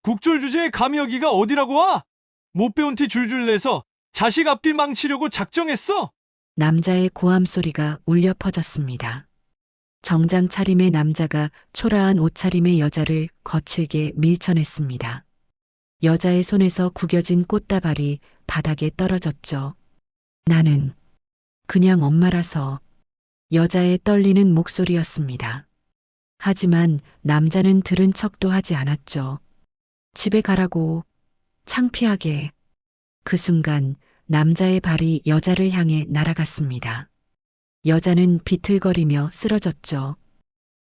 국졸 주제에 감히 여기가 어디라고 와? 못 배운 티 줄줄 내서 자식 앞길 망치려고 작정했어? 남자의 고함 소리가 울려 퍼졌습니다. 정장 차림의 남자가 초라한 옷차림의 여자를 거칠게 밀쳐냈습니다. 여자의 손에서 구겨진 꽃다발이 바닥에 떨어졌죠. 나는 그냥 엄마라서. 여자의 떨리는 목소리였습니다. 하지만 남자는 들은 척도 하지 않았죠. 집에 가라고. 창피하게. 그 순간 남자의 발이 여자를 향해 날아갔습니다. 여자는 비틀거리며 쓰러졌죠.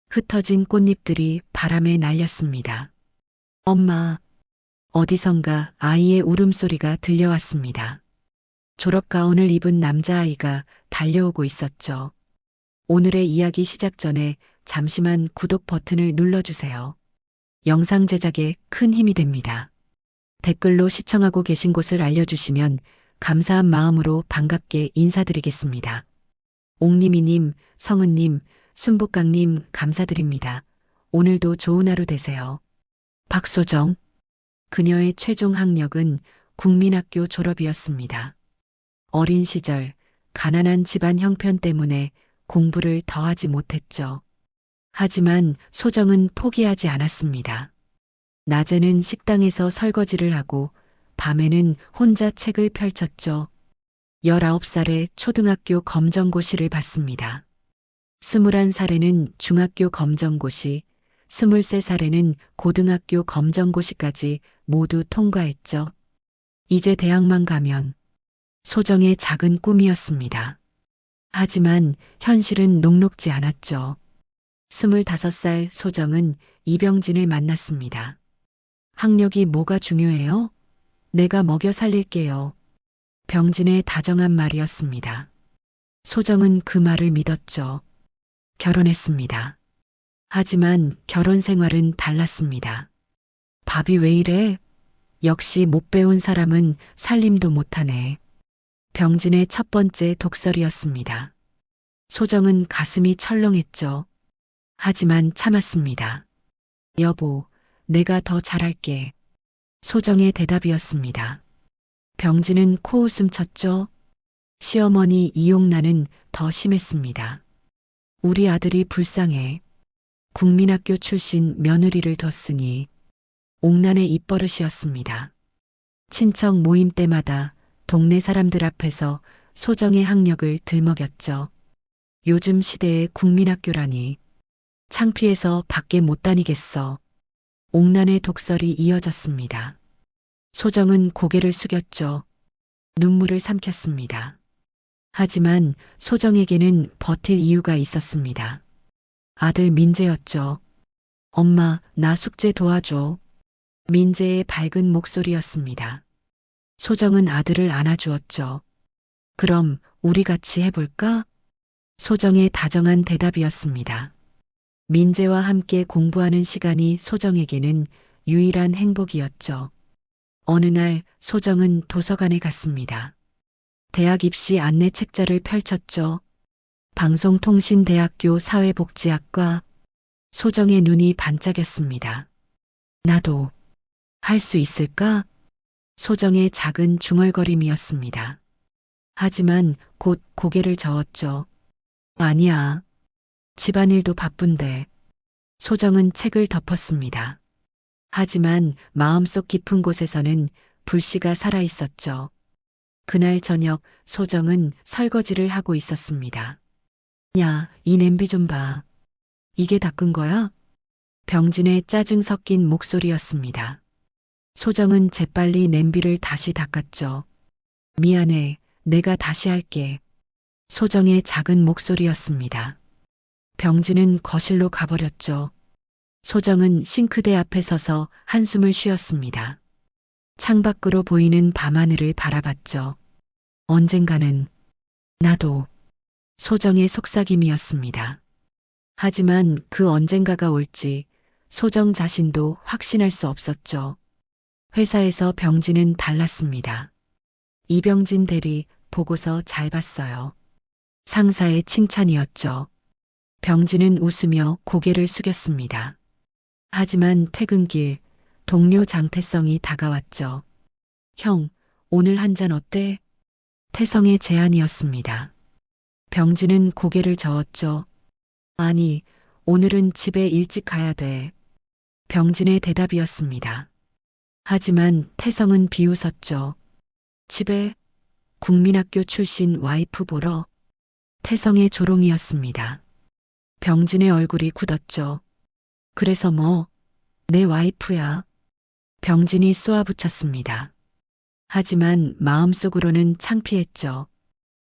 흩어진 꽃잎들이 바람에 날렸습니다. 엄마. 어디선가 아이의 울음소리가 들려왔습니다. 졸업가운을 입은 남자아이가 달려오고 있었죠. 오늘의 이야기 시작 전에 잠시만 구독 버튼을 눌러주세요. 영상 제작에 큰 힘이 됩니다. 댓글로 시청하고 계신 곳을 알려주시면 감사한 마음으로 반갑게 인사드리겠습니다. 옥님이님, 성은님, 순북강님 감사드립니다. 오늘도 좋은 하루 되세요. 박소정. 그녀의 최종 학력은 국민학교 졸업이었습니다. 어린 시절 가난한 집안 형편 때문에 공부를 더하지 못했죠. 하지만 소정은 포기하지 않았습니다. 낮에는 식당에서 설거지를 하고 밤에는 혼자 책을 펼쳤죠. 19살에 초등학교 검정고시를 봤습니다. 21살에는 중학교 검정고시, 23살에는 고등학교 검정고시까지 모두 통과했죠. 이제 대학만 가면 소정의 작은 꿈이었습니다. 하지만 현실은 녹록지 않았죠. 25살 소정은 이병진을 만났습니다. 학력이 뭐가 중요해요? 내가 먹여 살릴게요. 병진의 다정한 말이었습니다. 소정은 그 말을 믿었죠. 결혼했습니다. 하지만 결혼 생활은 달랐습니다. 밥이 왜 이래? 역시 못 배운 사람은 살림도 못하네. 병진의 첫 번째 독설이었습니다. 소정은 가슴이 철렁했죠. 하지만 참았습니다. 여보, 내가 더 잘할게. 소정의 대답이었습니다. 병진은 코웃음 쳤죠. 시어머니 이용란은 더 심했습니다. 우리 아들이 불쌍해. 국민학교 출신 며느리를 뒀으니. 옥란의 입버릇이었습니다. 친척 모임 때마다 동네 사람들 앞에서 소정의 학력을 들먹였죠. 요즘 시대의 국민학교라니. 창피해서 밖에 못 다니겠어. 옥란의 독설이 이어졌습니다. 소정은 고개를 숙였죠. 눈물을 삼켰습니다. 하지만 소정에게는 버틸 이유가 있었습니다. 아들 민재였죠. 엄마, 나 숙제 도와줘. 민재의 밝은 목소리였습니다. 소정은 아들을 안아주었죠. 그럼 우리 같이 해볼까? 소정의 다정한 대답이었습니다. 민재와 함께 공부하는 시간이 소정에게는 유일한 행복이었죠. 어느 날 소정은 도서관에 갔습니다. 대학 입시 안내 책자를 펼쳤죠. 방송통신대학교 사회복지학과. 소정의 눈이 반짝였습니다. 나도 할 수 있을까? 소정의 작은 중얼거림이었습니다. 하지만 곧 고개를 저었죠. 아니야. 집안일도 바쁜데. 소정은 책을 덮었습니다. 하지만 마음속 깊은 곳에서는 불씨가 살아있었죠. 그날 저녁 소정은 설거지를 하고 있었습니다. 야, 이 냄비 좀 봐. 이게 닦은 거야? 병진의 짜증 섞인 목소리였습니다. 소정은 재빨리 냄비를 다시 닦았죠. 미안해, 내가 다시 할게. 소정의 작은 목소리였습니다. 병진은 거실로 가버렸죠. 소정은 싱크대 앞에 서서 한숨을 쉬었습니다. 창밖으로 보이는 밤하늘을 바라봤죠. 언젠가는 나도. 소정의 속삭임이었습니다. 하지만 그 언젠가가 올지 소정 자신도 확신할 수 없었죠. 회사에서 병진은 달랐습니다. 이병진 대리 보고서 잘 봤어요. 상사의 칭찬이었죠. 병진은 웃으며 고개를 숙였습니다. 하지만 퇴근길 동료 장태성이 다가왔죠. 형, 오늘 한 잔 어때? 태성의 제안이었습니다. 병진은 고개를 저었죠. 아니, 오늘은 집에 일찍 가야 돼. 병진의 대답이었습니다. 하지만 태성은 비웃었죠. 집에 국민학교 출신 와이프 보러. 태성의 조롱이었습니다. 병진의 얼굴이 굳었죠. 그래서 뭐, 내 와이프야. 병진이 쏘아붙였습니다. 하지만 마음속으로는 창피했죠.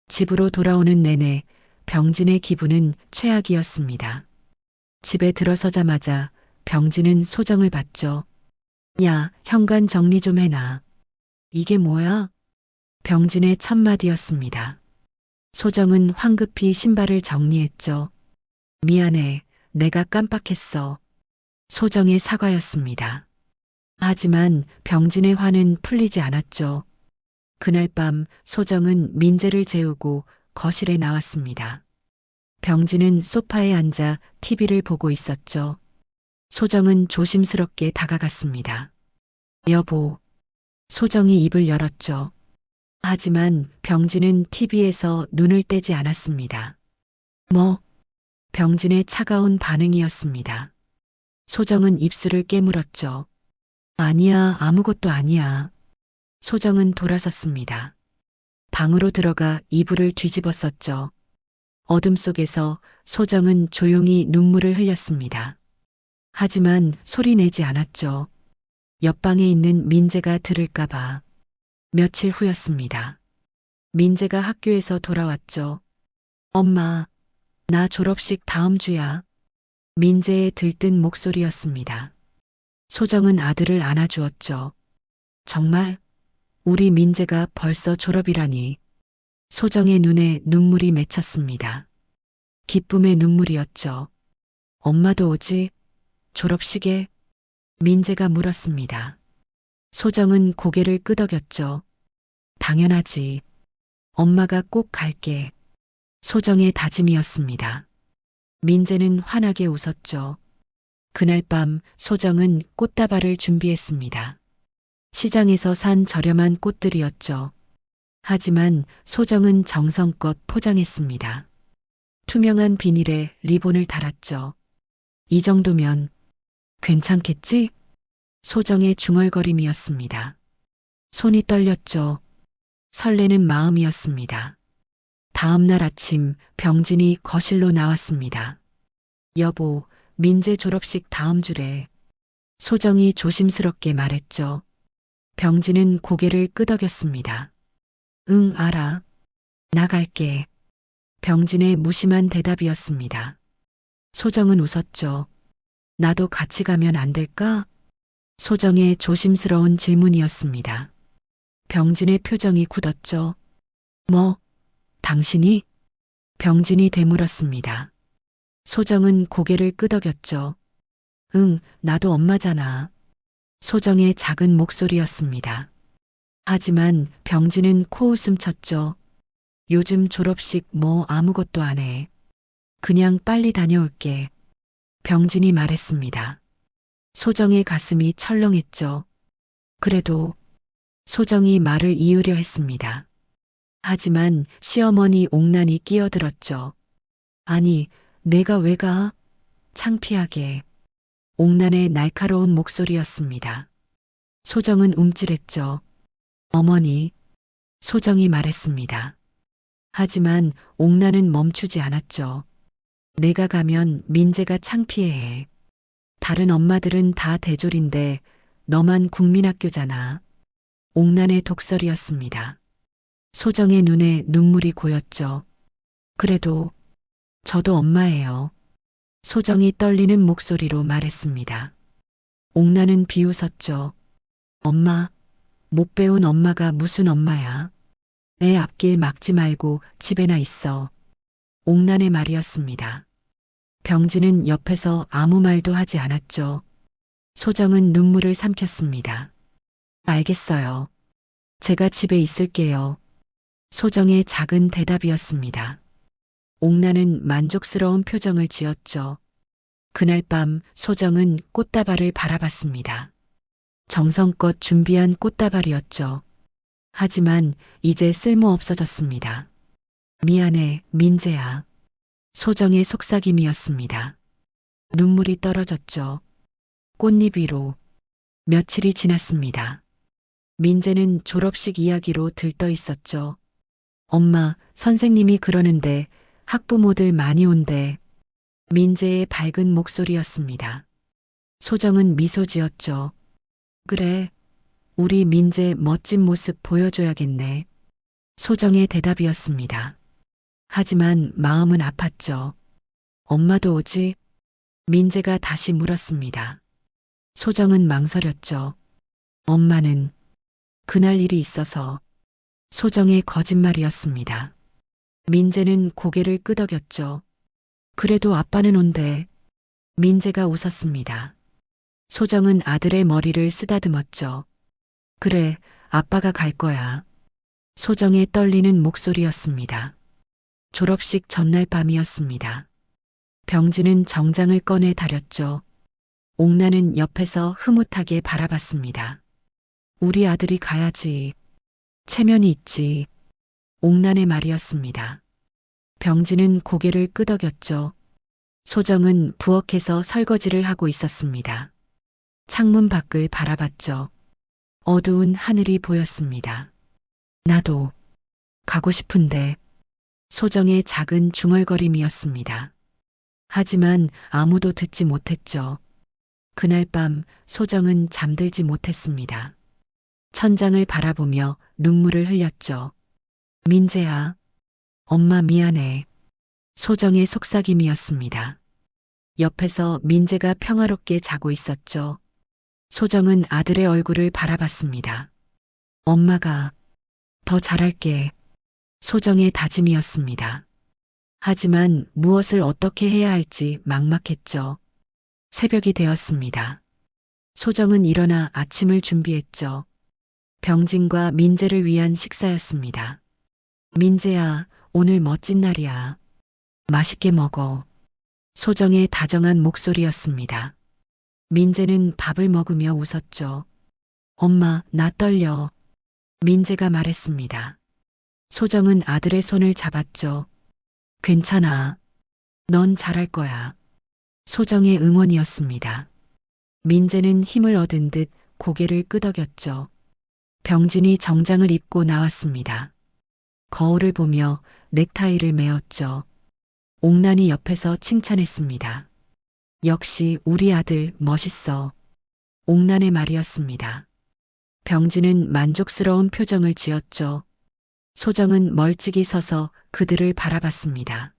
집으로 돌아오는 내내 병진의 기분은 최악이었습니다. 집에 들어서자마자 병진은 소정을 봤죠. 야, 현관 정리 좀 해놔. 이게 뭐야? 병진의 첫마디였습니다. 소정은 황급히 신발을 정리했죠. 미안해, 내가 깜빡했어. 소정의 사과였습니다. 하지만 병진의 화는 풀리지 않았죠. 그날 밤 소정은 민재를 재우고 거실에 나왔습니다. 병진은 소파에 앉아 TV를 보고 있었죠. 소정은 조심스럽게 다가갔습니다. 여보. 소정이 입을 열었죠. 하지만 병진은 TV에서 눈을 떼지 않았습니다. 뭐? 병진의 차가운 반응이었습니다. 소정은 입술을 깨물었죠. 아니야, 아무것도 아니야. 소정은 돌아섰습니다. 방으로 들어가 이불을 뒤집었었죠. 어둠 속에서 소정은 조용히 눈물을 흘렸습니다. 하지만 소리 내지 않았죠. 옆방에 있는 민재가 들을까봐. 며칠 후였습니다. 민재가 학교에서 돌아왔죠. 엄마, 나 졸업식 다음 주야. 민재의 들뜬 목소리였습니다. 소정은 아들을 안아주었죠. 정말? 우리 민재가 벌써 졸업이라니. 소정의 눈에 눈물이 맺혔습니다. 기쁨의 눈물이었죠. 엄마도 오지? 졸업식에? 민재가 물었습니다. 소정은 고개를 끄덕였죠. 당연하지. 엄마가 꼭 갈게. 소정의 다짐이었습니다. 민재는 환하게 웃었죠. 그날 밤 소정은 꽃다발을 준비했습니다. 시장에서 산 저렴한 꽃들이었죠. 하지만 소정은 정성껏 포장했습니다. 투명한 비닐에 리본을 달았죠. 이 정도면 괜찮겠지? 소정의 중얼거림이었습니다. 손이 떨렸죠. 설레는 마음이었습니다. 다음 날 아침 병진이 거실로 나왔습니다. 여보, 민재 졸업식 다음 주래. 소정이 조심스럽게 말했죠. 병진은 고개를 끄덕였습니다. 응, 알아. 나갈게. 병진의 무심한 대답이었습니다. 소정은 웃었죠. 나도 같이 가면 안 될까? 소정의 조심스러운 질문이었습니다. 병진의 표정이 굳었죠. 뭐, 당신이? 병진이 되물었습니다. 소정은 고개를 끄덕였죠. 응, 나도 엄마잖아. 소정의 작은 목소리였습니다. 하지만 병진은 코웃음 쳤죠. 요즘 졸업식 뭐 아무것도 안 해. 그냥 빨리 다녀올게. 병진이 말했습니다. 소정의 가슴이 철렁했죠. 그래도 소정이 말을 이으려 했습니다. 하지만 시어머니 옥란이 끼어들었죠. 아니, 내가 왜 가? 창피하게. 옥란의 날카로운 목소리였습니다. 소정은 움찔했죠. 어머니, 소정이 말했습니다. 하지만 옥란은 멈추지 않았죠. 내가 가면 민재가 창피해해. 다른 엄마들은 다 대졸인데 너만 국민학교잖아. 옥란의 독설이었습니다. 소정의 눈에 눈물이 고였죠. 그래도 저도 엄마예요. 소정이 떨리는 목소리로 말했습니다. 옥란은 비웃었죠. 엄마, 못 배운 엄마가 무슨 엄마야. 애 앞길 막지 말고 집에나 있어. 옥란의 말이었습니다. 병진은 옆에서 아무 말도 하지 않았죠. 소정은 눈물을 삼켰습니다. 알겠어요. 제가 집에 있을게요. 소정의 작은 대답이었습니다. 옥란은 만족스러운 표정을 지었죠. 그날 밤 소정은 꽃다발을 바라봤습니다. 정성껏 준비한 꽃다발이었죠. 하지만 이제 쓸모 없어졌습니다. 미안해, 민재야. 소정의 속삭임이었습니다. 눈물이 떨어졌죠. 꽃잎 위로. 며칠이 지났습니다. 민재는 졸업식 이야기로 들떠 있었죠. 엄마, 선생님이 그러는데 학부모들 많이 온대. 민재의 밝은 목소리였습니다. 소정은 미소 지었죠. 그래, 우리 민재 멋진 모습 보여줘야겠네. 소정의 대답이었습니다. 하지만 마음은 아팠죠. 엄마도 오지? 민재가 다시 물었습니다. 소정은 망설였죠. 엄마는 그날 일이 있어서. 소정의 거짓말이었습니다. 민재는 고개를 끄덕였죠. 그래도 아빠는 온대. 민재가 웃었습니다. 소정은 아들의 머리를 쓰다듬었죠. 그래, 아빠가 갈 거야. 소정의 떨리는 목소리였습니다. 졸업식 전날 밤이었습니다. 병진은 정장을 꺼내 다렸죠. 옥나는 옆에서 흐뭇하게 바라봤습니다. 우리 아들이 가야지. 체면이 있지. 옥난의 말이었습니다. 병진은 고개를 끄덕였죠. 소정은 부엌에서 설거지를 하고 있었습니다. 창문 밖을 바라봤죠. 어두운 하늘이 보였습니다. 나도 가고 싶은데. 소정의 작은 중얼거림이었습니다. 하지만 아무도 듣지 못했죠. 그날 밤 소정은 잠들지 못했습니다. 천장을 바라보며 눈물을 흘렸죠. 민재야, 엄마 미안해. 소정의 속삭임이었습니다. 옆에서 민재가 평화롭게 자고 있었죠. 소정은 아들의 얼굴을 바라봤습니다. 엄마가 더 잘할게. 소정의 다짐이었습니다. 하지만 무엇을 어떻게 해야 할지 막막했죠. 새벽이 되었습니다. 소정은 일어나 아침을 준비했죠. 병진과 민재를 위한 식사였습니다. 민재야, 오늘 멋진 날이야. 맛있게 먹어. 소정의 다정한 목소리였습니다. 민재는 밥을 먹으며 웃었죠. 엄마, 나 떨려. 민재가 말했습니다. 소정은 아들의 손을 잡았죠. 괜찮아. 넌 잘할 거야. 소정의 응원이었습니다. 민재는 힘을 얻은 듯 고개를 끄덕였죠. 병진이 정장을 입고 나왔습니다. 거울을 보며 넥타이를 메었죠. 옥난이 옆에서 칭찬했습니다. 역시 우리 아들 멋있어. 옥난의 말이었습니다. 병진은 만족스러운 표정을 지었죠. 소정은 멀찍이 서서 그들을 바라봤습니다.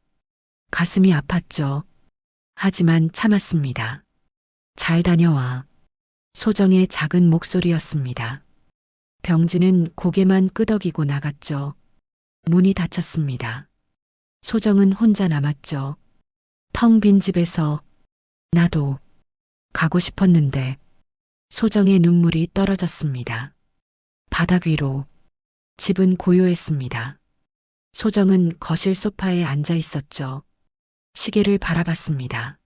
가슴이 아팠죠. 하지만 참았습니다. 잘 다녀와. 소정의 작은 목소리였습니다. 병진은 고개만 끄덕이고 나갔죠. 문이 닫혔습니다. 소정은 혼자 남았죠. 텅 빈 집에서 나도 가고 싶었는데. 소정의 눈물이 떨어졌습니다. 바닥 위로. 집은 고요했습니다. 소정은 거실 소파에 앉아 있었죠. 시계를 바라봤습니다.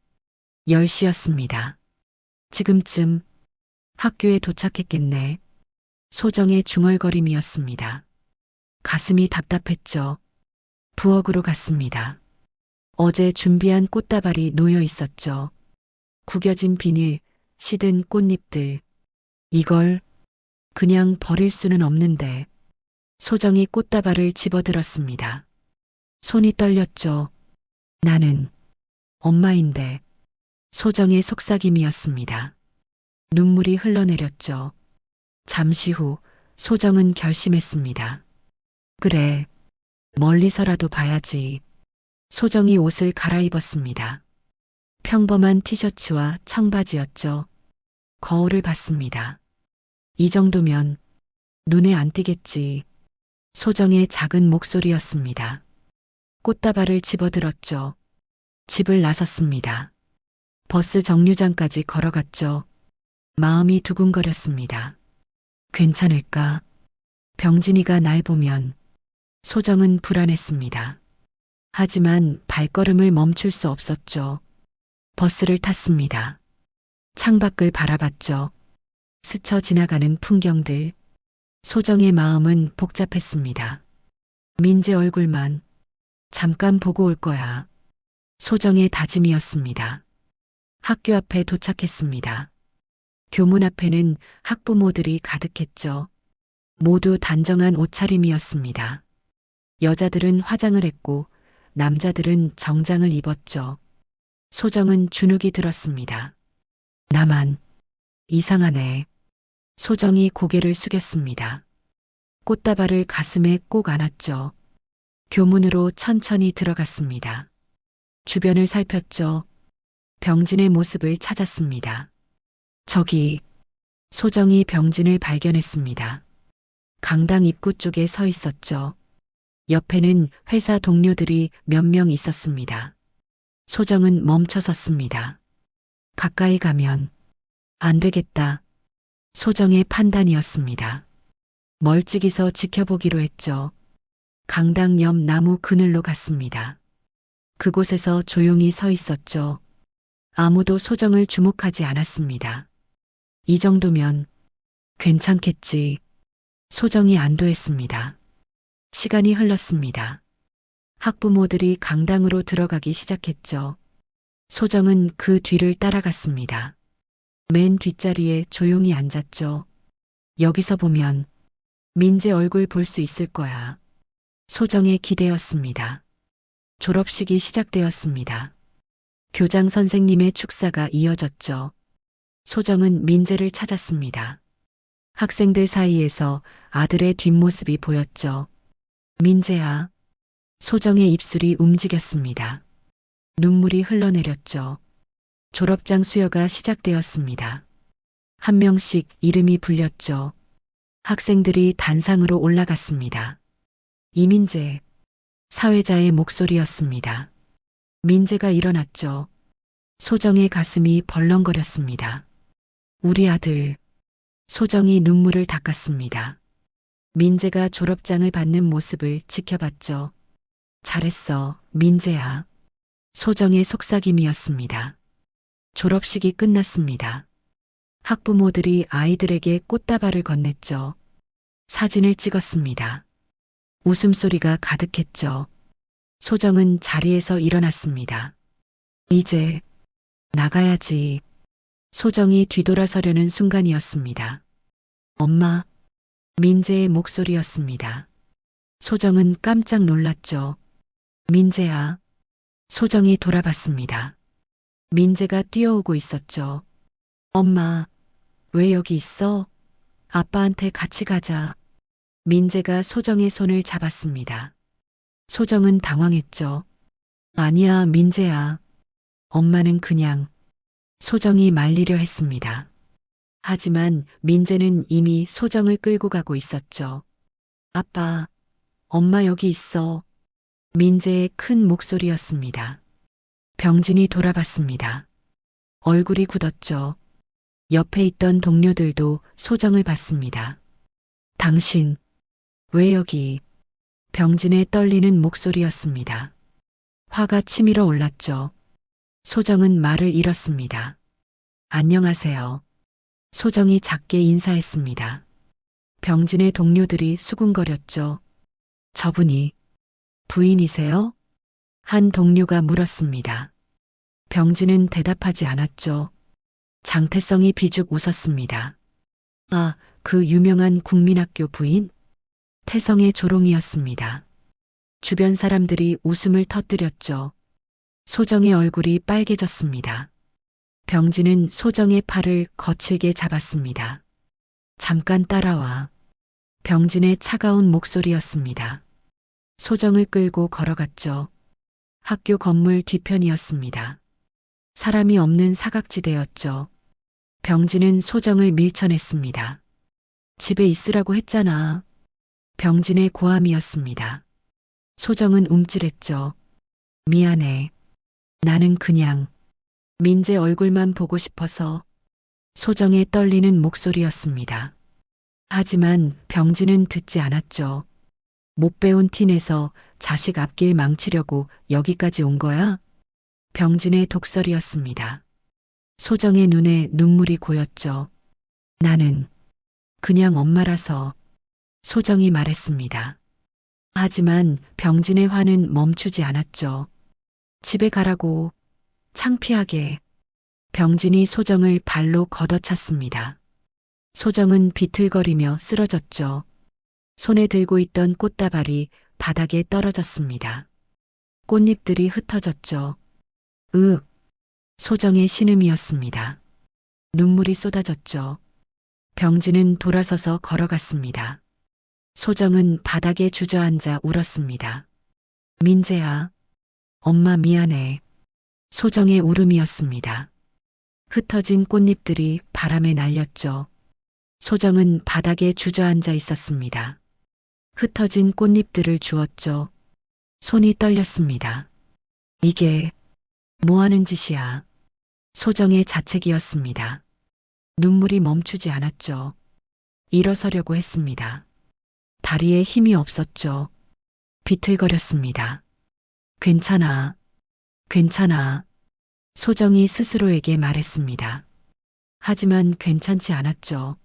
10시였습니다. 지금쯤 학교에 도착했겠네. 소정의 중얼거림이었습니다. 가슴이 답답했죠. 부엌으로 갔습니다. 어제 준비한 꽃다발이 놓여 있었죠. 구겨진 비닐, 시든 꽃잎들. 이걸 그냥 버릴 수는 없는데. 소정이 꽃다발을 집어들었습니다. 손이 떨렸죠. 나는 엄마인데. 소정의 속삭임이었습니다. 눈물이 흘러내렸죠. 잠시 후 소정은 결심했습니다. 그래, 멀리서라도 봐야지. 소정이 옷을 갈아입었습니다. 평범한 티셔츠와 청바지였죠. 거울을 봤습니다. 이 정도면 눈에 안 띄겠지. 소정의 작은 목소리였습니다. 꽃다발을 집어들었죠. 집을 나섰습니다. 버스 정류장까지 걸어갔죠. 마음이 두근거렸습니다. 괜찮을까? 병진이가 날 보면. 소정은 불안했습니다. 하지만 발걸음을 멈출 수 없었죠. 버스를 탔습니다. 창밖을 바라봤죠. 스쳐 지나가는 풍경들. 소정의 마음은 복잡했습니다. 민재 얼굴만 잠깐 보고 올 거야. 소정의 다짐이었습니다. 학교 앞에 도착했습니다. 교문 앞에는 학부모들이 가득했죠. 모두 단정한 옷차림이었습니다. 여자들은 화장을 했고 남자들은 정장을 입었죠. 소정은 주눅이 들었습니다. 나만 이상하네. 소정이 고개를 숙였습니다. 꽃다발을 가슴에 꼭 안았죠. 교문으로 천천히 들어갔습니다. 주변을 살폈죠. 병진의 모습을 찾았습니다. 저기, 소정이 병진을 발견했습니다. 강당 입구 쪽에 서 있었죠. 옆에는 회사 동료들이 몇 명 있었습니다. 소정은 멈춰 섰습니다. 가까이 가면 안 되겠다. 소정의 판단이었습니다. 멀찍이서 지켜보기로 했죠. 강당 옆 나무 그늘로 갔습니다. 그곳에서 조용히 서 있었죠. 아무도 소정을 주목하지 않았습니다. 이 정도면 괜찮겠지. 소정이 안도했습니다. 시간이 흘렀습니다. 학부모들이 강당으로 들어가기 시작했죠. 소정은 그 뒤를 따라갔습니다. 맨 뒷자리에 조용히 앉았죠. 여기서 보면 민재 얼굴 볼 수 있을 거야. 소정의 기대였습니다. 졸업식이 시작되었습니다. 교장 선생님의 축사가 이어졌죠. 소정은 민재를 찾았습니다. 학생들 사이에서 아들의 뒷모습이 보였죠. 민재야. 소정의 입술이 움직였습니다. 눈물이 흘러내렸죠. 졸업장 수여가 시작되었습니다. 한 명씩 이름이 불렸죠. 학생들이 단상으로 올라갔습니다. 이민재, 사회자의 목소리였습니다. 민재가 일어났죠. 소정의 가슴이 벌렁거렸습니다. 우리 아들. 소정이 눈물을 닦았습니다. 민재가 졸업장을 받는 모습을 지켜봤죠. 잘했어, 민재야. 소정의 속삭임이었습니다. 졸업식이 끝났습니다. 학부모들이 아이들에게 꽃다발을 건넸죠. 사진을 찍었습니다. 웃음소리가 가득했죠. 소정은 자리에서 일어났습니다. 이제 나가야지. 소정이 뒤돌아서려는 순간이었습니다. 엄마. 민재의 목소리였습니다. 소정은 깜짝 놀랐죠. 민재야. 소정이 돌아봤습니다. 민재가 뛰어오고 있었죠. 엄마, 왜 여기 있어? 아빠한테 같이 가자. 민재가 소정의 손을 잡았습니다. 소정은 당황했죠. 아니야, 민재야. 엄마는 그냥. 소정이 말리려 했습니다. 하지만 민재는 이미 소정을 끌고 가고 있었죠. 아빠, 엄마 여기 있어. 민재의 큰 목소리였습니다. 병진이 돌아봤습니다. 얼굴이 굳었죠. 옆에 있던 동료들도 소정을 봤습니다. 당신, 왜 여기? 병진의 떨리는 목소리였습니다. 화가 치밀어 올랐죠. 소정은 말을 잃었습니다. 안녕하세요. 소정이 작게 인사했습니다. 병진의 동료들이 수군거렸죠. 저분이 부인이세요? 한 동료가 물었습니다. 병진은 대답하지 않았죠. 장태성이 비죽 웃었습니다. 아, 그 유명한 국민학교 부인? 태성의 조롱이었습니다. 주변 사람들이 웃음을 터뜨렸죠. 소정의 얼굴이 빨개졌습니다. 병진은 소정의 팔을 거칠게 잡았습니다. 잠깐 따라와. 병진의 차가운 목소리였습니다. 소정을 끌고 걸어갔죠. 학교 건물 뒤편이었습니다. 사람이 없는 사각지대였죠. 병진은 소정을 밀쳐냈습니다. 집에 있으라고 했잖아. 병진의 고함이었습니다. 소정은 움찔했죠. 미안해. 나는 그냥 민재 얼굴만 보고 싶어서. 소정의 떨리는 목소리였습니다. 하지만 병진은 듣지 않았죠. 못 배운 티 내서 자식 앞길 망치려고 여기까지 온 거야? 병진의 독설이었습니다. 소정의 눈에 눈물이 고였죠. 나는 그냥 엄마라서 소정이 말했습니다. 하지만 병진의 화는 멈추지 않았죠. 집에 가라고 창피하게 병진이 소정을 발로 걷어찼습니다. 소정은 비틀거리며 쓰러졌죠. 손에 들고 있던 꽃다발이 바닥에 떨어졌습니다. 꽃잎들이 흩어졌죠. 으윽, 소정의 신음이었습니다. 눈물이 쏟아졌죠. 병진은 돌아서서 걸어갔습니다. 소정은 바닥에 주저앉아 울었습니다. 민재야, 엄마 미안해. 소정의 울음이었습니다. 흩어진 꽃잎들이 바람에 날렸죠. 소정은 바닥에 주저앉아 있었습니다. 흩어진 꽃잎들을 주웠죠. 손이 떨렸습니다. 이게 뭐 하는 짓이야? 소정의 자책이었습니다. 눈물이 멈추지 않았죠. 일어서려고 했습니다. 다리에 힘이 없었죠. 비틀거렸습니다. 괜찮아. 괜찮아. 소정이 스스로에게 말했습니다. 하지만 괜찮지 않았죠.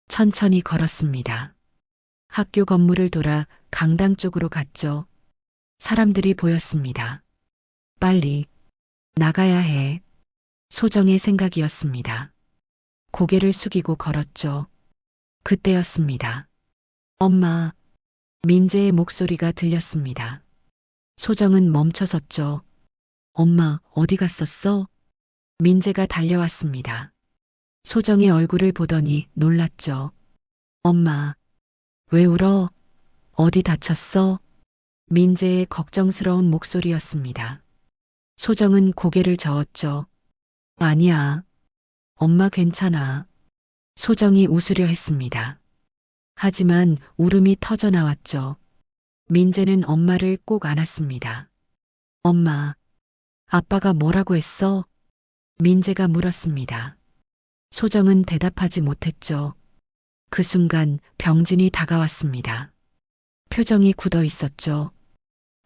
천천히 걸었습니다. 학교 건물을 돌아 강당 쪽으로 갔죠. 사람들이 보였습니다. 빨리 나가야 해. 소정의 생각이었습니다. 고개를 숙이고 걸었죠. 그때였습니다. 엄마, 민재의 목소리가 들렸습니다. 소정은 멈춰섰죠. 엄마, 어디 갔었어? 민재가 달려왔습니다. 소정의 얼굴을 보더니 놀랐죠. 엄마, 왜 울어? 어디 다쳤어? 민재의 걱정스러운 목소리였습니다. 소정은 고개를 저었죠. 아니야. 엄마 괜찮아. 소정이 웃으려 했습니다. 하지만 울음이 터져 나왔죠. 민재는 엄마를 꼭 안았습니다. 엄마, 아빠가 뭐라고 했어? 민재가 물었습니다. 소정은 대답하지 못했죠. 그 순간 병진이 다가왔습니다. 표정이 굳어 있었죠.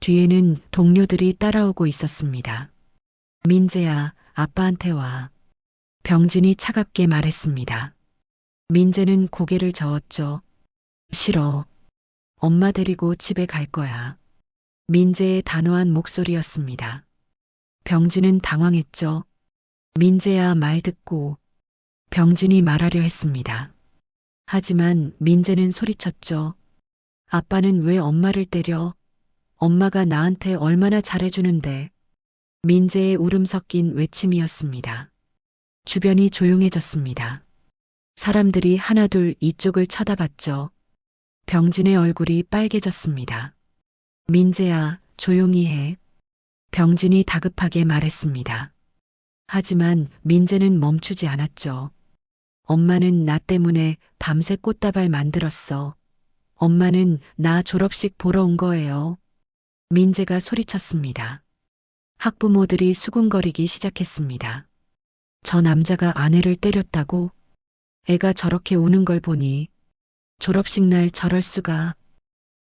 뒤에는 동료들이 따라오고 있었습니다. 민재야, 아빠한테 와. 병진이 차갑게 말했습니다. 민재는 고개를 저었죠. 싫어. 엄마 데리고 집에 갈 거야. 민재의 단호한 목소리였습니다. 병진은 당황했죠. 민재야 말 듣고 병진이 말하려 했습니다. 하지만 민재는 소리쳤죠. 아빠는 왜 엄마를 때려? 엄마가 나한테 얼마나 잘해주는데. 민재의 울음 섞인 외침이었습니다. 주변이 조용해졌습니다. 사람들이 하나둘 이쪽을 쳐다봤죠. 병진의 얼굴이 빨개졌습니다. 민재야, 조용히 해. 병진이 다급하게 말했습니다. 하지만 민재는 멈추지 않았죠. 엄마는 나 때문에 밤새 꽃다발 만들었어. 엄마는 나 졸업식 보러 온 거예요. 민재가 소리쳤습니다. 학부모들이 수군거리기 시작했습니다. 저 남자가 아내를 때렸다고? 애가 저렇게 우는 걸 보니 졸업식 날 저럴 수가.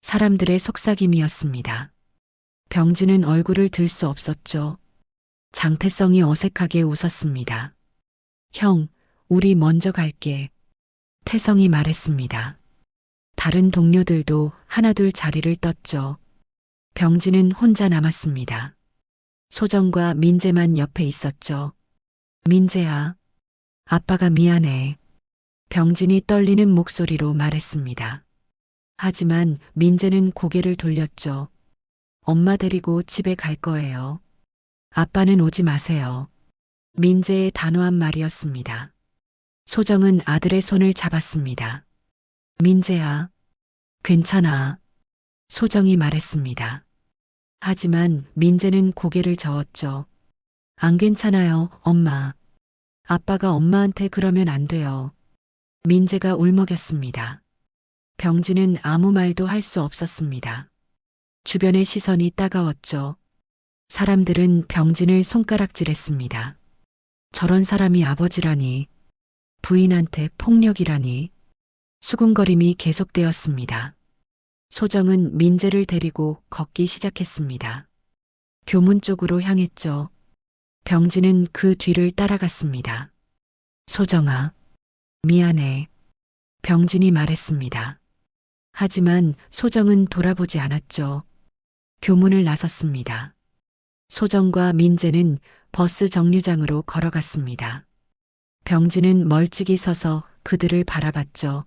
사람들의 속삭임이었습니다. 병진은 얼굴을 들 수 없었죠. 장태성이 어색하게 웃었습니다. 형, 우리 먼저 갈게. 태성이 말했습니다. 다른 동료들도 하나둘 자리를 떴죠. 병진은 혼자 남았습니다. 소정과 민재만 옆에 있었죠. 민재야, 아빠가 미안해. 병진이 떨리는 목소리로 말했습니다. 하지만 민재는 고개를 돌렸죠. 엄마 데리고 집에 갈 거예요. 아빠는 오지 마세요. 민재의 단호한 말이었습니다. 소정은 아들의 손을 잡았습니다. 민재야, 괜찮아. 소정이 말했습니다. 하지만 민재는 고개를 저었죠. 안 괜찮아요, 엄마. 아빠가 엄마한테 그러면 안 돼요. 민재가 울먹였습니다. 병진은 아무 말도 할 수 없었습니다. 주변의 시선이 따가웠죠. 사람들은 병진을 손가락질했습니다. 저런 사람이 아버지라니, 부인한테 폭력이라니. 수군거림이 계속되었습니다. 소정은 민재를 데리고 걷기 시작했습니다. 교문 쪽으로 향했죠. 병진은 그 뒤를 따라갔습니다. 소정아, 미안해. 병진이 말했습니다. 하지만 소정은 돌아보지 않았죠. 교문을 나섰습니다. 소정과 민재는 버스 정류장으로 걸어갔습니다. 병진은 멀찍이 서서 그들을 바라봤죠.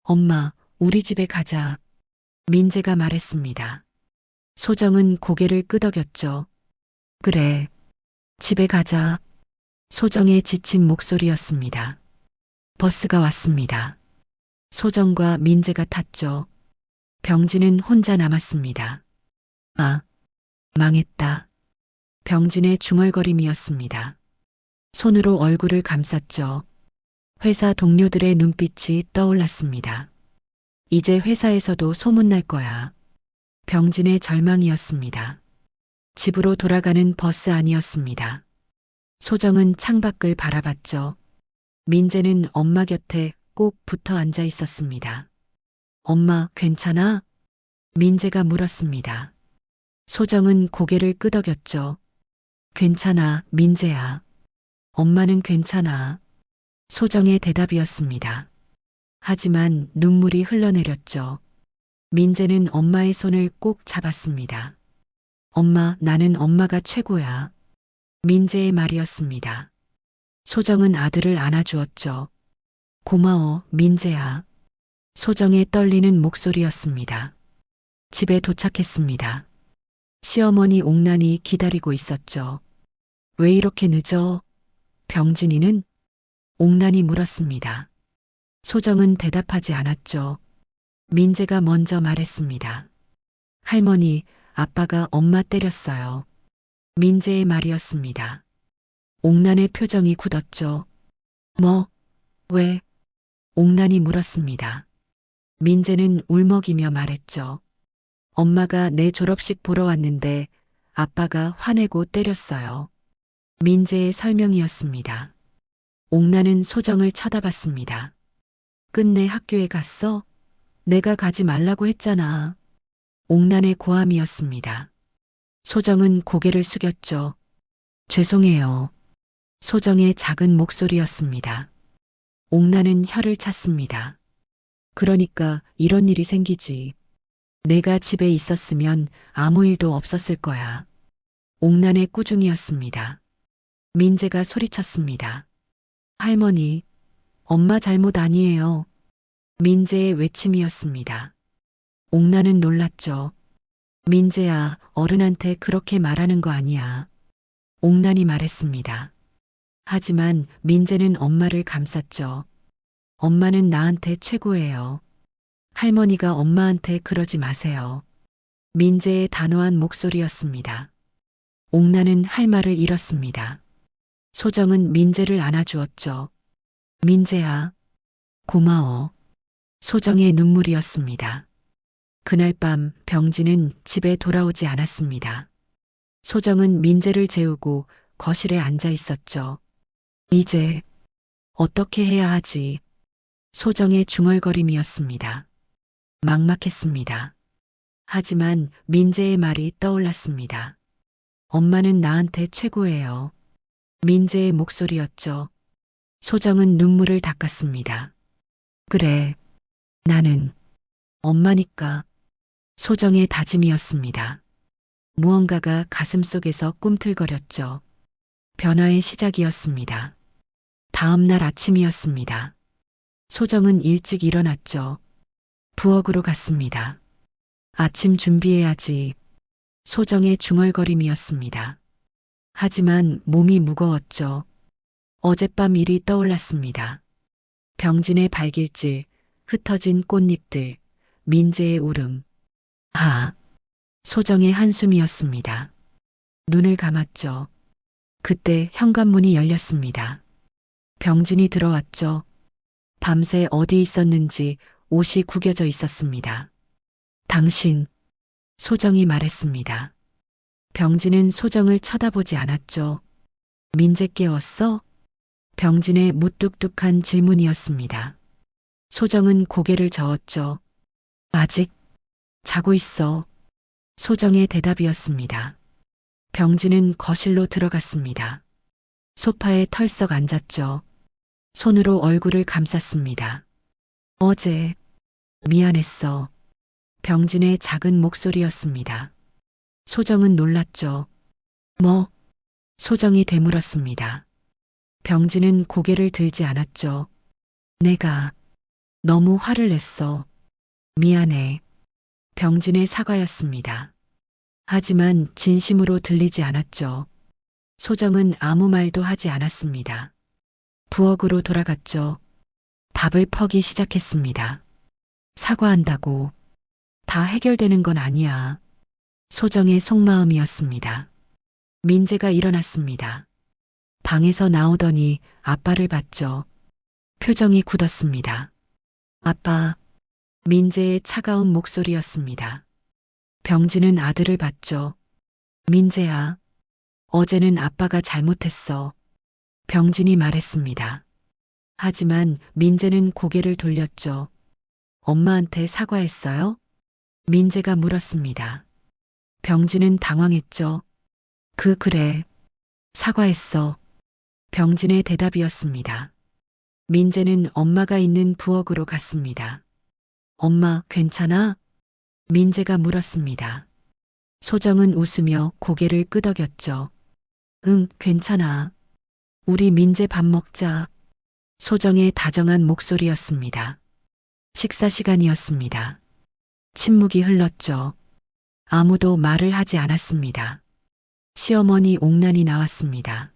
엄마, 우리 집에 가자. 민재가 말했습니다. 소정은 고개를 끄덕였죠. 그래. 집에 가자. 소정의 지친 목소리였습니다. 버스가 왔습니다. 소정과 민재가 탔죠. 병진은 혼자 남았습니다. 아, 망했다. 병진의 중얼거림이었습니다. 손으로 얼굴을 감쌌죠. 회사 동료들의 눈빛이 떠올랐습니다. 이제 회사에서도 소문날 거야. 병진의 절망이었습니다. 집으로 돌아가는 버스 안이었습니다. 소정은 창밖을 바라봤죠. 민재는 엄마 곁에 꼭 붙어 앉아 있었습니다. 엄마, 괜찮아? 민재가 물었습니다. 소정은 고개를 끄덕였죠. 괜찮아, 민재야. 엄마는 괜찮아. 소정의 대답이었습니다. 하지만 눈물이 흘러내렸죠. 민재는 엄마의 손을 꼭 잡았습니다. 엄마, 나는 엄마가 최고야. 민재의 말이었습니다. 소정은 아들을 안아주었죠. 고마워, 민재야. 소정의 떨리는 목소리였습니다. 집에 도착했습니다. 시어머니 옥란이 기다리고 있었죠. 왜 이렇게 늦어? 병진이는? 옥란이 물었습니다. 소정은 대답하지 않았죠. 민재가 먼저 말했습니다. 할머니, 아빠가 엄마 때렸어요. 민재의 말이었습니다. 옥란의 표정이 굳었죠. 뭐? 왜? 옥란이 물었습니다. 민재는 울먹이며 말했죠. 엄마가 내 졸업식 보러 왔는데 아빠가 화내고 때렸어요. 민재의 설명이었습니다. 옥란은 소정을 쳐다봤습니다. 끝내 학교에 갔어? 내가 가지 말라고 했잖아. 옥란의 고함이었습니다. 소정은 고개를 숙였죠. 죄송해요. 소정의 작은 목소리였습니다. 옥란은 혀를 찼습니다. 그러니까 이런 일이 생기지. 내가 집에 있었으면 아무 일도 없었을 거야. 옥란의 꾸중이었습니다. 민재가 소리쳤습니다. 할머니, 엄마 잘못 아니에요. 민재의 외침이었습니다. 옥란은 놀랐죠. 민재야, 어른한테 그렇게 말하는 거 아니야. 옥란이 말했습니다. 하지만 민재는 엄마를 감쌌죠. 엄마는 나한테 최고예요. 할머니가 엄마한테 그러지 마세요. 민재의 단호한 목소리였습니다. 옥란은 할 말을 잃었습니다. 소정은 민재를 안아주었죠. 민재야, 고마워. 소정의 눈물이었습니다. 그날 밤 병진은 집에 돌아오지 않았습니다. 소정은 민재를 재우고 거실에 앉아 있었죠. 이제 어떻게 해야 하지? 소정의 중얼거림이었습니다. 막막했습니다. 하지만 민재의 말이 떠올랐습니다. 엄마는 나한테 최고예요. 민재의 목소리였죠. 소정은 눈물을 닦았습니다. 그래, 나는 엄마니까. 소정의 다짐이었습니다. 무언가가 가슴속에서 꿈틀거렸죠. 변화의 시작이었습니다. 다음 날 아침이었습니다. 소정은 일찍 일어났죠. 부엌으로 갔습니다. 아침 준비해야지. 소정의 중얼거림이었습니다. 하지만 몸이 무거웠죠. 어젯밤 일이 떠올랐습니다. 병진의 발길질, 흩어진 꽃잎들, 민재의 울음. 아, 소정의 한숨이었습니다. 눈을 감았죠. 그때 현관문이 열렸습니다. 병진이 들어왔죠. 밤새 어디 있었는지 옷이 구겨져 있었습니다. 당신, 소정이 말했습니다. 병진은 소정을 쳐다보지 않았죠. 민재 깨웠어? 병진의 무뚝뚝한 질문이었습니다. 소정은 고개를 저었죠. 아직 자고 있어. 소정의 대답이었습니다. 병진은 거실로 들어갔습니다. 소파에 털썩 앉았죠. 손으로 얼굴을 감쌌습니다. 어제 미안했어. 병진의 작은 목소리였습니다. 소정은 놀랐죠. 뭐? 소정이 되물었습니다. 병진은 고개를 들지 않았죠. 내가 너무 화를 냈어. 미안해. 병진의 사과였습니다. 하지만 진심으로 들리지 않았죠. 소정은 아무 말도 하지 않았습니다. 부엌으로 돌아갔죠. 밥을 퍼기 시작했습니다. 사과한다고 다 해결되는 건 아니야. 소정의 속마음이었습니다. 민재가 일어났습니다. 방에서 나오더니 아빠를 봤죠. 표정이 굳었습니다. 아빠, 민재의 차가운 목소리였습니다. 병진은 아들을 봤죠. 민재야, 어제는 아빠가 잘못했어. 병진이 말했습니다. 하지만 민재는 고개를 돌렸죠. 엄마한테 사과했어요? 민재가 물었습니다. 병진은 당황했죠. 그래. 사과했어. 병진의 대답이었습니다. 민재는 엄마가 있는 부엌으로 갔습니다. 엄마, 괜찮아? 민재가 물었습니다. 소정은 웃으며 고개를 끄덕였죠. 응, 괜찮아. 우리 민재 밥 먹자. 소정의 다정한 목소리였습니다. 식사 시간이었습니다. 침묵이 흘렀죠. 아무도 말을 하지 않았습니다. 시어머니 옥란이 나왔습니다.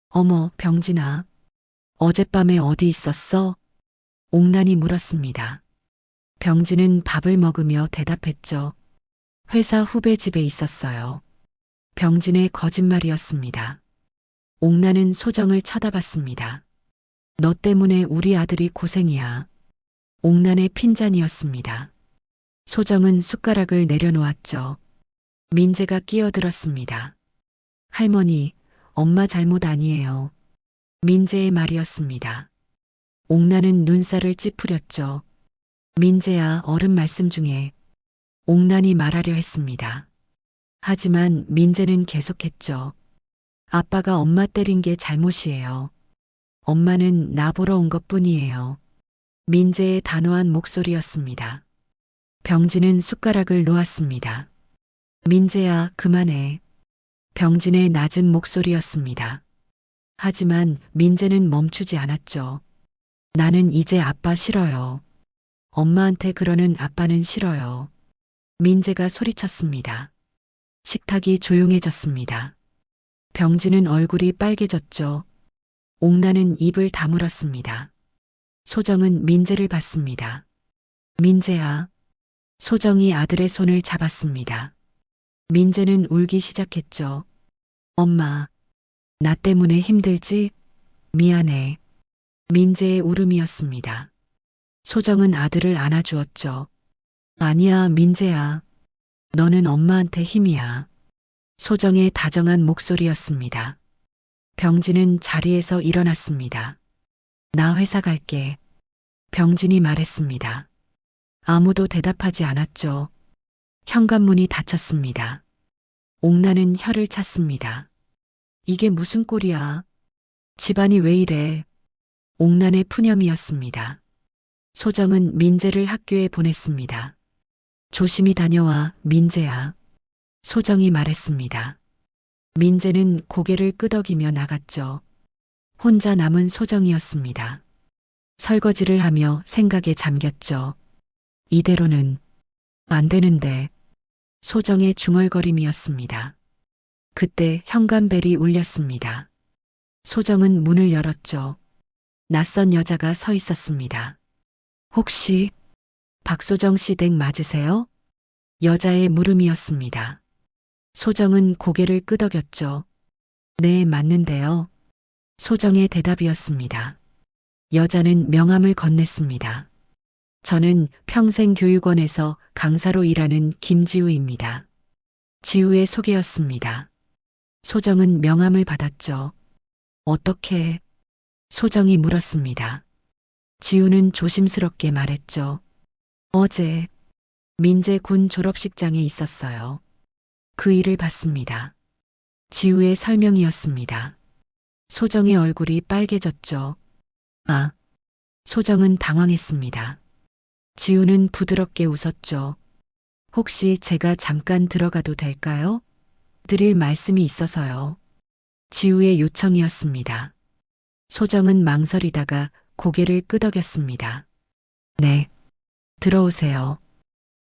어머, 병진아. 어젯밤에 어디 있었어? 옥란이 물었습니다. 병진은 밥을 먹으며 대답했죠. 회사 후배 집에 있었어요. 병진의 거짓말이었습니다. 옥란은 소정을 쳐다봤습니다. 너 때문에 우리 아들이 고생이야. 옥란의 핀잔이었습니다. 소정은 숟가락을 내려놓았죠. 민재가 끼어들었습니다. 할머니, 엄마 잘못 아니에요. 민재의 말이었습니다. 옥란은 눈살을 찌푸렸죠. 민재야, 어른 말씀 중에 옥란이 말하려 했습니다. 하지만 민재는 계속했죠. 아빠가 엄마 때린 게 잘못이에요. 엄마는 나 보러 온 것뿐이에요. 민재의 단호한 목소리였습니다. 병진은 숟가락을 놓았습니다. 민재야, 그만해. 병진의 낮은 목소리였습니다. 하지만 민재는 멈추지 않았죠. 나는 이제 아빠 싫어요. 엄마한테 그러는 아빠는 싫어요. 민재가 소리쳤습니다. 식탁이 조용해졌습니다. 병진은 얼굴이 빨개졌죠. 옥란은 입을 다물었습니다. 소정은 민재를 봤습니다. 민재야. 소정이 아들의 손을 잡았습니다. 민재는 울기 시작했죠. 엄마, 나 때문에 힘들지? 미안해. 민재의 울음이었습니다. 소정은 아들을 안아주었죠. 아니야, 민재야. 너는 엄마한테 힘이야. 소정의 다정한 목소리였습니다. 병진은 자리에서 일어났습니다. 나 회사 갈게. 병진이 말했습니다. 아무도 대답하지 않았죠. 현관문이 닫혔습니다. 옥란은 혀를 찼습니다. 이게 무슨 꼴이야? 집안이 왜 이래? 옥란의 푸념이었습니다. 소정은 민재를 학교에 보냈습니다. 조심히 다녀와, 민재야. 소정이 말했습니다. 민재는 고개를 끄덕이며 나갔죠. 혼자 남은 소정이었습니다. 설거지를 하며 생각에 잠겼죠. 이대로는 안 되는데. 소정의 중얼거림이었습니다. 그때 현관벨이 울렸습니다. 소정은 문을 열었죠. 낯선 여자가 서 있었습니다. 혹시 박소정 씨 댁 맞으세요? 여자의 물음이었습니다. 소정은 고개를 끄덕였죠. 네, 맞는데요. 소정의 대답이었습니다. 여자는 명함을 건넸습니다. 저는 평생교육원에서 강사로 일하는 김지우입니다. 지우의 소개였습니다. 소정은 명함을 받았죠. 어떻게? 소정이 물었습니다. 지우는 조심스럽게 말했죠. 어제 민재 군 졸업식장에 있었어요. 그 일을 봤습니다. 지우의 설명이었습니다. 소정의 얼굴이 빨개졌죠. 아, 소정은 당황했습니다. 지우는 부드럽게 웃었죠. 혹시 제가 잠깐 들어가도 될까요? 드릴 말씀이 있어서요. 지우의 요청이었습니다. 소정은 망설이다가 고개를 끄덕였습니다. 네, 들어오세요.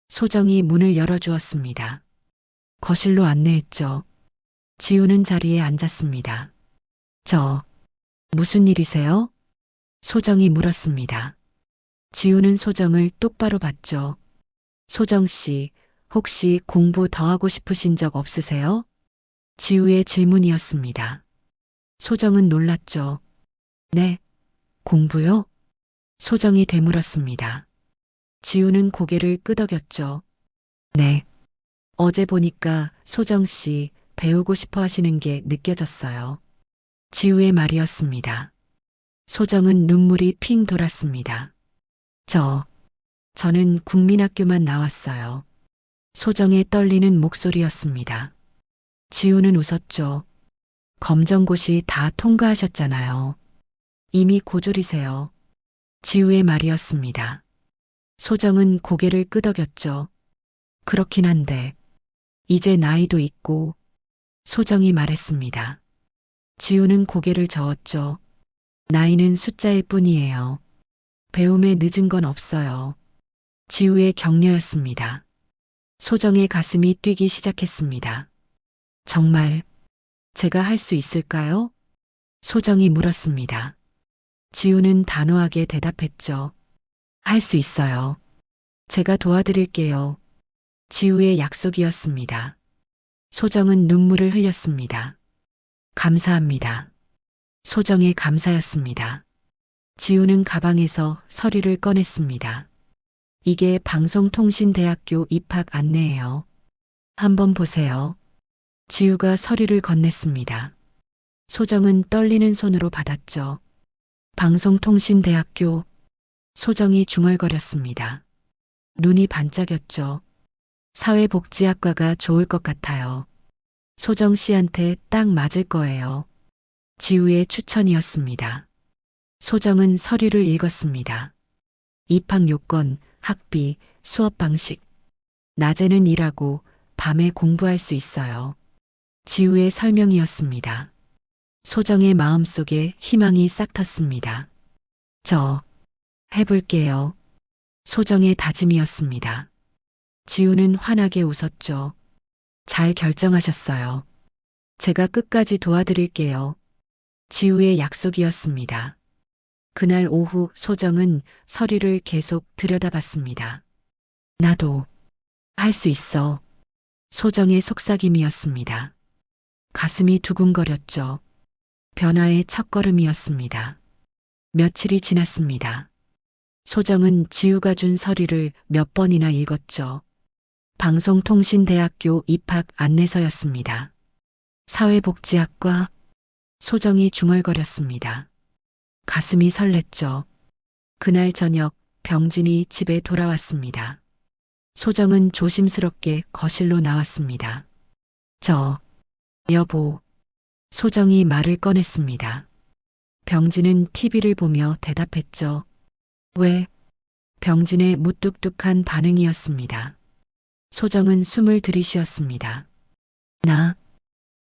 소정이 문을 열어주었습니다. 거실로 안내했죠. 지우는 자리에 앉았습니다. 무슨 일이세요? 소정이 물었습니다. 지우는 소정을 똑바로 봤죠. 소정 씨, 혹시 공부 더 하고 싶으신 적 없으세요? 지우의 질문이었습니다. 소정은 놀랐죠. 네, 공부요? 소정이 되물었습니다. 지우는 고개를 끄덕였죠. 네. 어제 보니까 소정 씨 배우고 싶어 하시는 게 느껴졌어요. 지우의 말이었습니다. 소정은 눈물이 핑 돌았습니다. 저는 국민학교만 나왔어요. 소정의 떨리는 목소리였습니다. 지우는 웃었죠. 검정고시 다 통과하셨잖아요. 이미 고졸이세요. 지우의 말이었습니다. 소정은 고개를 끄덕였죠. 그렇긴 한데, 이제 나이도 있고, 소정이 말했습니다. 지우는 고개를 저었죠. 나이는 숫자일 뿐이에요. 배움에 늦은 건 없어요. 지우의 격려였습니다. 소정의 가슴이 뛰기 시작했습니다. 정말 제가 할 수 있을까요? 소정이 물었습니다. 지우는 단호하게 대답했죠. 할 수 있어요. 제가 도와드릴게요. 지우의 약속이었습니다. 소정은 눈물을 흘렸습니다. 감사합니다. 소정의 감사였습니다. 지우는 가방에서 서류를 꺼냈습니다. 이게 방송통신대학교 입학 안내예요. 한번 보세요. 지우가 서류를 건넸습니다. 소정은 떨리는 손으로 받았죠. 방송통신대학교. 소정이 중얼거렸습니다. 눈이 반짝였죠. 사회복지학과가 좋을 것 같아요. 소정 씨한테 딱 맞을 거예요. 지우의 추천이었습니다. 소정은 서류를 읽었습니다. 입학 요건, 학비, 수업 방식. 낮에는 일하고 밤에 공부할 수 있어요. 지우의 설명이었습니다. 소정의 마음속에 희망이 싹 텄습니다. 해볼게요. 소정의 다짐이었습니다. 지우는 환하게 웃었죠. 잘 결정하셨어요. 제가 끝까지 도와드릴게요. 지우의 약속이었습니다. 그날 오후 소정은 서류를 계속 들여다봤습니다. 나도 할 수 있어. 소정의 속삭임이었습니다. 가슴이 두근거렸죠. 변화의 첫걸음이었습니다. 며칠이 지났습니다. 소정은 지우가 준 서류를 몇 번이나 읽었죠. 방송통신대학교 입학 안내서였습니다. 사회복지학과. 소정이 중얼거렸습니다. 가슴이 설렜죠. 그날 저녁 병진이 집에 돌아왔습니다. 소정은 조심스럽게 거실로 나왔습니다. 여보. 소정이 말을 꺼냈습니다. 병진은 TV를 보며 대답했죠. 왜? 병진의 무뚝뚝한 반응이었습니다. 소정은 숨을 들이쉬었습니다. 나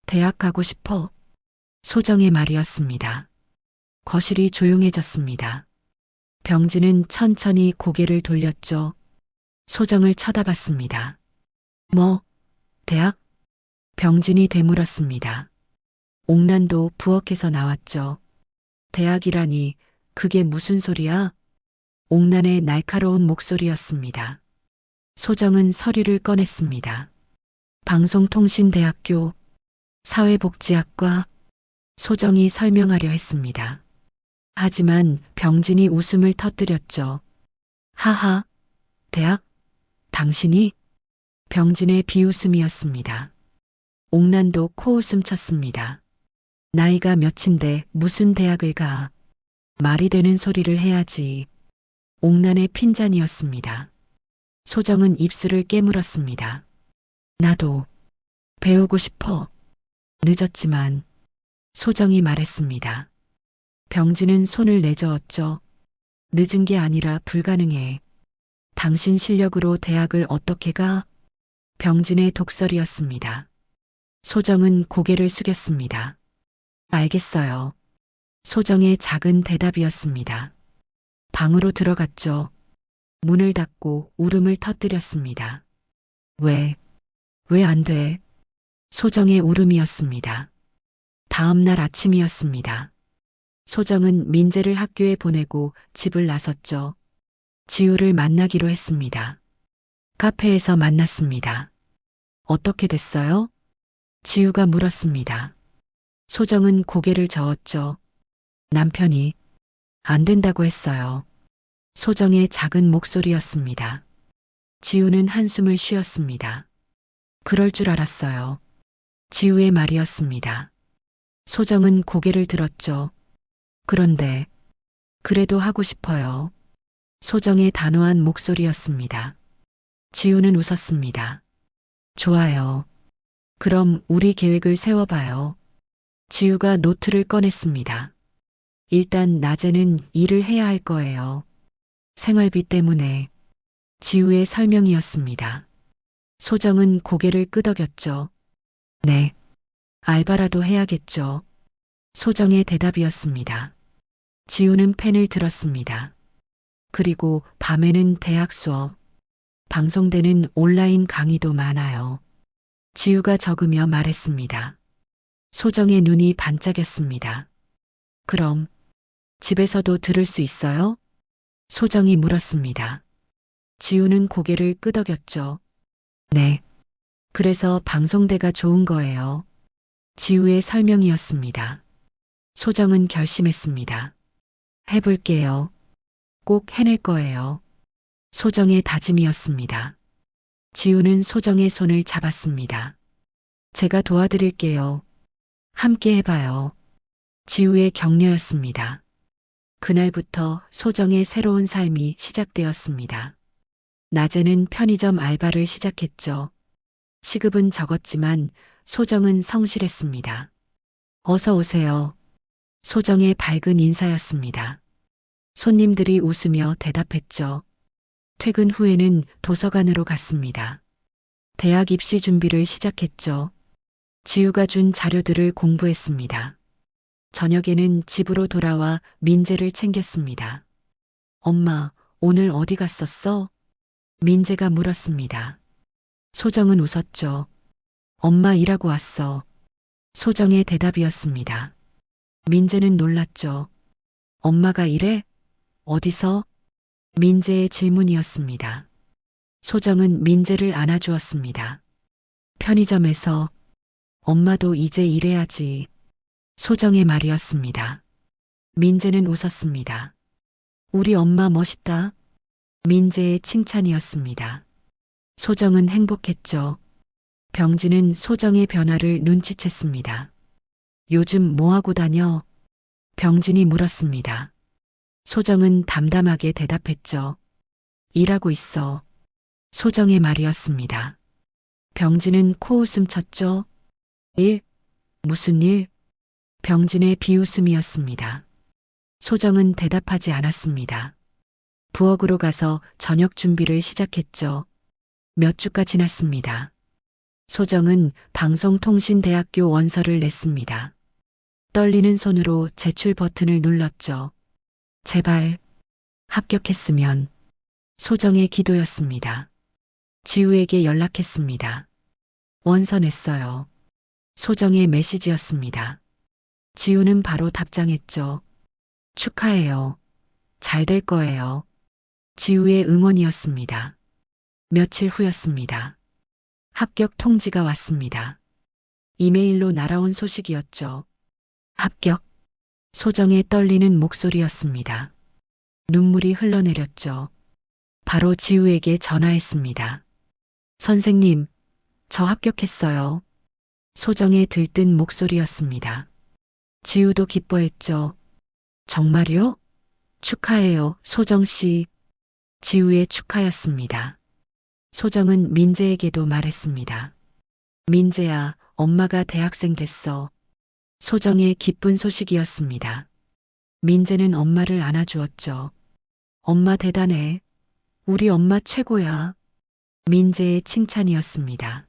대학 가고 싶어. 소정의 말이었습니다. 거실이 조용해졌습니다. 병진은 천천히 고개를 돌렸죠. 소정을 쳐다봤습니다. 대학? 병진이 되물었습니다. 옥난도 부엌에서 나왔죠. 대학이라니 그게 무슨 소리야? 옥난의 날카로운 목소리였습니다. 소정은 서류를 꺼냈습니다. 방송통신대학교 사회복지학과. 소정이 설명하려 했습니다. 하지만 병진이 웃음을 터뜨렸죠. 하하, 대학? 당신이? 병진의 비웃음이었습니다. 옥난도 코웃음 쳤습니다. 나이가 몇인데 무슨 대학을 가. 말이 되는 소리를 해야지. 옥난의 핀잔이었습니다. 소정은 입술을 깨물었습니다. 나도 배우고 싶어. 늦었지만. 소정이 말했습니다. 병진은 손을 내저었죠. 늦은 게 아니라 불가능해. 당신 실력으로 대학을 어떻게 가? 병진의 독설이었습니다. 소정은 고개를 숙였습니다. 알겠어요. 소정의 작은 대답이었습니다. 방으로 들어갔죠. 문을 닫고 울음을 터뜨렸습니다. 왜 안 돼? 소정의 울음이었습니다. 다음 날 아침이었습니다. 소정은 민재를 학교에 보내고 집을 나섰죠. 지우를 만나기로 했습니다. 카페에서 만났습니다. 어떻게 됐어요? 지우가 물었습니다. 소정은 고개를 저었죠. 남편이 안 된다고 했어요. 소정의 작은 목소리였습니다. 지우는 한숨을 쉬었습니다. 그럴 줄 알았어요. 지우의 말이었습니다. 소정은 고개를 들었죠. 그런데 그래도 하고 싶어요. 소정의 단호한 목소리였습니다. 지우는 웃었습니다. 좋아요. 그럼 우리 계획을 세워봐요. 지우가 노트를 꺼냈습니다. 일단 낮에는 일을 해야 할 거예요. 생활비 때문에. 지우의 설명이었습니다. 소정은 고개를 끄덕였죠. 네. 알바라도 해야겠죠. 소정의 대답이었습니다. 지우는 펜을 들었습니다. 그리고 밤에는 대학 수업, 방송되는 온라인 강의도 많아요. 지우가 적으며 말했습니다. 소정의 눈이 반짝였습니다. 그럼 집에서도 들을 수 있어요? 소정이 물었습니다. 지우는 고개를 끄덕였죠. 네. 그래서 방송대가 좋은 거예요. 지우의 설명이었습니다. 소정은 결심했습니다. 해볼게요. 꼭 해낼 거예요. 소정의 다짐이었습니다. 지우는 소정의 손을 잡았습니다. 제가 도와드릴게요. 함께 해봐요. 지우의 격려였습니다. 그날부터 소정의 새로운 삶이 시작되었습니다. 낮에는 편의점 알바를 시작했죠. 시급은 적었지만 소정은 성실했습니다. 어서 오세요. 소정의 밝은 인사였습니다. 손님들이 웃으며 대답했죠. 퇴근 후에는 도서관으로 갔습니다. 대학 입시 준비를 시작했죠. 지우가 준 자료들을 공부했습니다. 저녁에는 집으로 돌아와 민재를 챙겼습니다. 엄마, 오늘 어디 갔었어? 민재가 물었습니다. 소정은 웃었죠. 엄마 일하고 왔어. 소정의 대답이었습니다. 민재는 놀랐죠. 엄마가 일해? 어디서? 민재의 질문이었습니다. 소정은 민재를 안아주었습니다. 편의점에서. 엄마도 이제 일해야지. 소정의 말이었습니다. 민재는 웃었습니다. 우리 엄마 멋있다. 민재의 칭찬이었습니다. 소정은 행복했죠. 병진은 소정의 변화를 눈치챘습니다. 요즘 뭐하고 다녀? 병진이 물었습니다. 소정은 담담하게 대답했죠. 일하고 있어. 소정의 말이었습니다. 병진은 코웃음 쳤죠. 일? 무슨 일? 병진의 비웃음이었습니다. 소정은 대답하지 않았습니다. 부엌으로 가서 저녁 준비를 시작했죠. 몇 주가 지났습니다. 소정은 방송통신대학교 원서를 냈습니다. 떨리는 손으로 제출 버튼을 눌렀죠. 제발 합격했으면. 소정의 기도였습니다. 지우에게 연락했습니다. 원서 냈어요. 소정의 메시지였습니다. 지우는 바로 답장했죠. 축하해요. 잘 될 거예요. 지우의 응원이었습니다. 며칠 후였습니다. 합격 통지가 왔습니다. 이메일로 날아온 소식이었죠. 합격. 소정의 떨리는 목소리였습니다. 눈물이 흘러내렸죠. 바로 지우에게 전화했습니다. 선생님, 저 합격했어요. 소정의 들뜬 목소리였습니다. 지우도 기뻐했죠. 정말요? 축하해요, 소정씨. 지우의 축하였습니다. 소정은 민재에게도 말했습니다. 민재야, 엄마가 대학생 됐어. 소정의 기쁜 소식이었습니다. 민재는 엄마를 안아주었죠. 엄마 대단해. 우리 엄마 최고야. 민재의 칭찬이었습니다.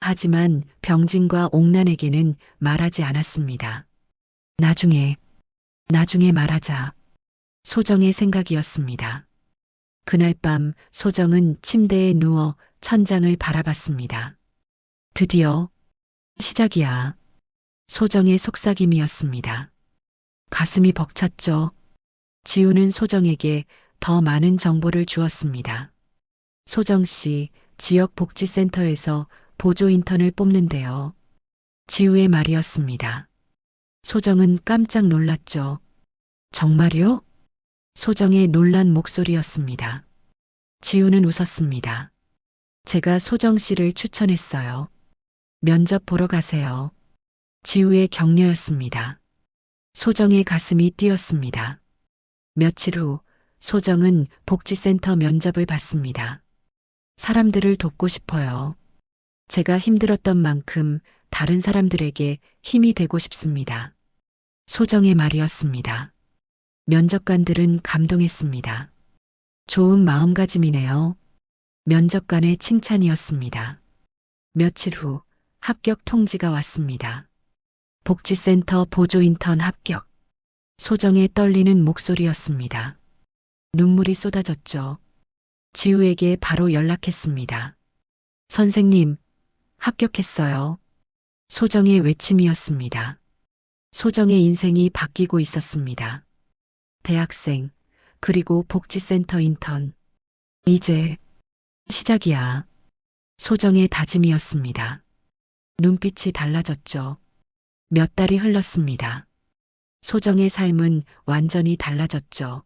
하지만 병진과 옥란에게는 말하지 않았습니다. 나중에 말하자. 소정의 생각이었습니다. 그날 밤 소정은 침대에 누워 천장을 바라봤습니다. 드디어 시작이야. 소정의 속삭임이었습니다. 가슴이 벅찼죠. 지우는 소정에게 더 많은 정보를 주었습니다. 소정 씨, 지역 복지센터에서 보조 인턴을 뽑는데요. 지우의 말이었습니다. 소정은 깜짝 놀랐죠. 정말요? 소정의 놀란 목소리였습니다. 지우는 웃었습니다. 제가 소정 씨를 추천했어요. 면접 보러 가세요. 지우의 격려였습니다. 소정의 가슴이 뛰었습니다. 며칠 후 소정은 복지센터 면접을 받습니다. 사람들을 돕고 싶어요. 제가 힘들었던 만큼 다른 사람들에게 힘이 되고 싶습니다. 소정의 말이었습니다. 면접관들은 감동했습니다. 좋은 마음가짐이네요. 면접관의 칭찬이었습니다. 며칠 후 합격 통지가 왔습니다. 복지센터 보조 인턴 합격. 소정의 떨리는 목소리였습니다. 눈물이 쏟아졌죠. 지우에게 바로 연락했습니다. 선생님, 합격했어요. 소정의 외침이었습니다. 소정의 인생이 바뀌고 있었습니다. 대학생, 그리고 복지센터 인턴. 이제 시작이야. 소정의 다짐이었습니다. 눈빛이 달라졌죠. 몇 달이 흘렀습니다. 소정의 삶은 완전히 달라졌죠.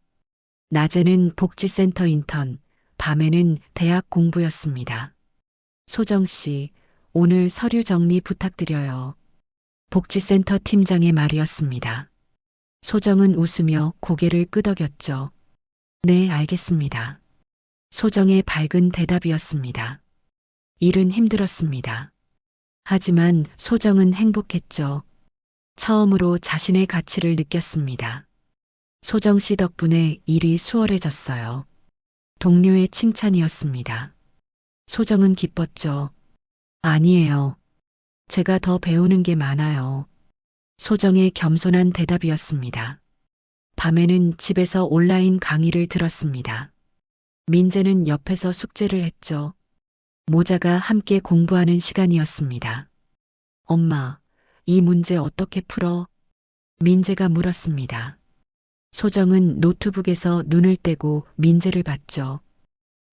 낮에는 복지센터 인턴, 밤에는 대학 공부였습니다. 소정 씨, 오늘 서류 정리 부탁드려요. 복지센터 팀장의 말이었습니다. 소정은 웃으며 고개를 끄덕였죠. 네, 알겠습니다. 소정의 밝은 대답이었습니다. 일은 힘들었습니다. 하지만 소정은 행복했죠. 처음으로 자신의 가치를 느꼈습니다. 소정 씨 덕분에 일이 수월해졌어요. 동료의 칭찬이었습니다. 소정은 기뻤죠. 아니에요. 제가 더 배우는 게 많아요. 소정의 겸손한 대답이었습니다. 밤에는 집에서 온라인 강의를 들었습니다. 민재는 옆에서 숙제를 했죠. 모자가 함께 공부하는 시간이었습니다. 엄마, 이 문제 어떻게 풀어? 민재가 물었습니다. 소정은 노트북에서 눈을 떼고 민재를 봤죠.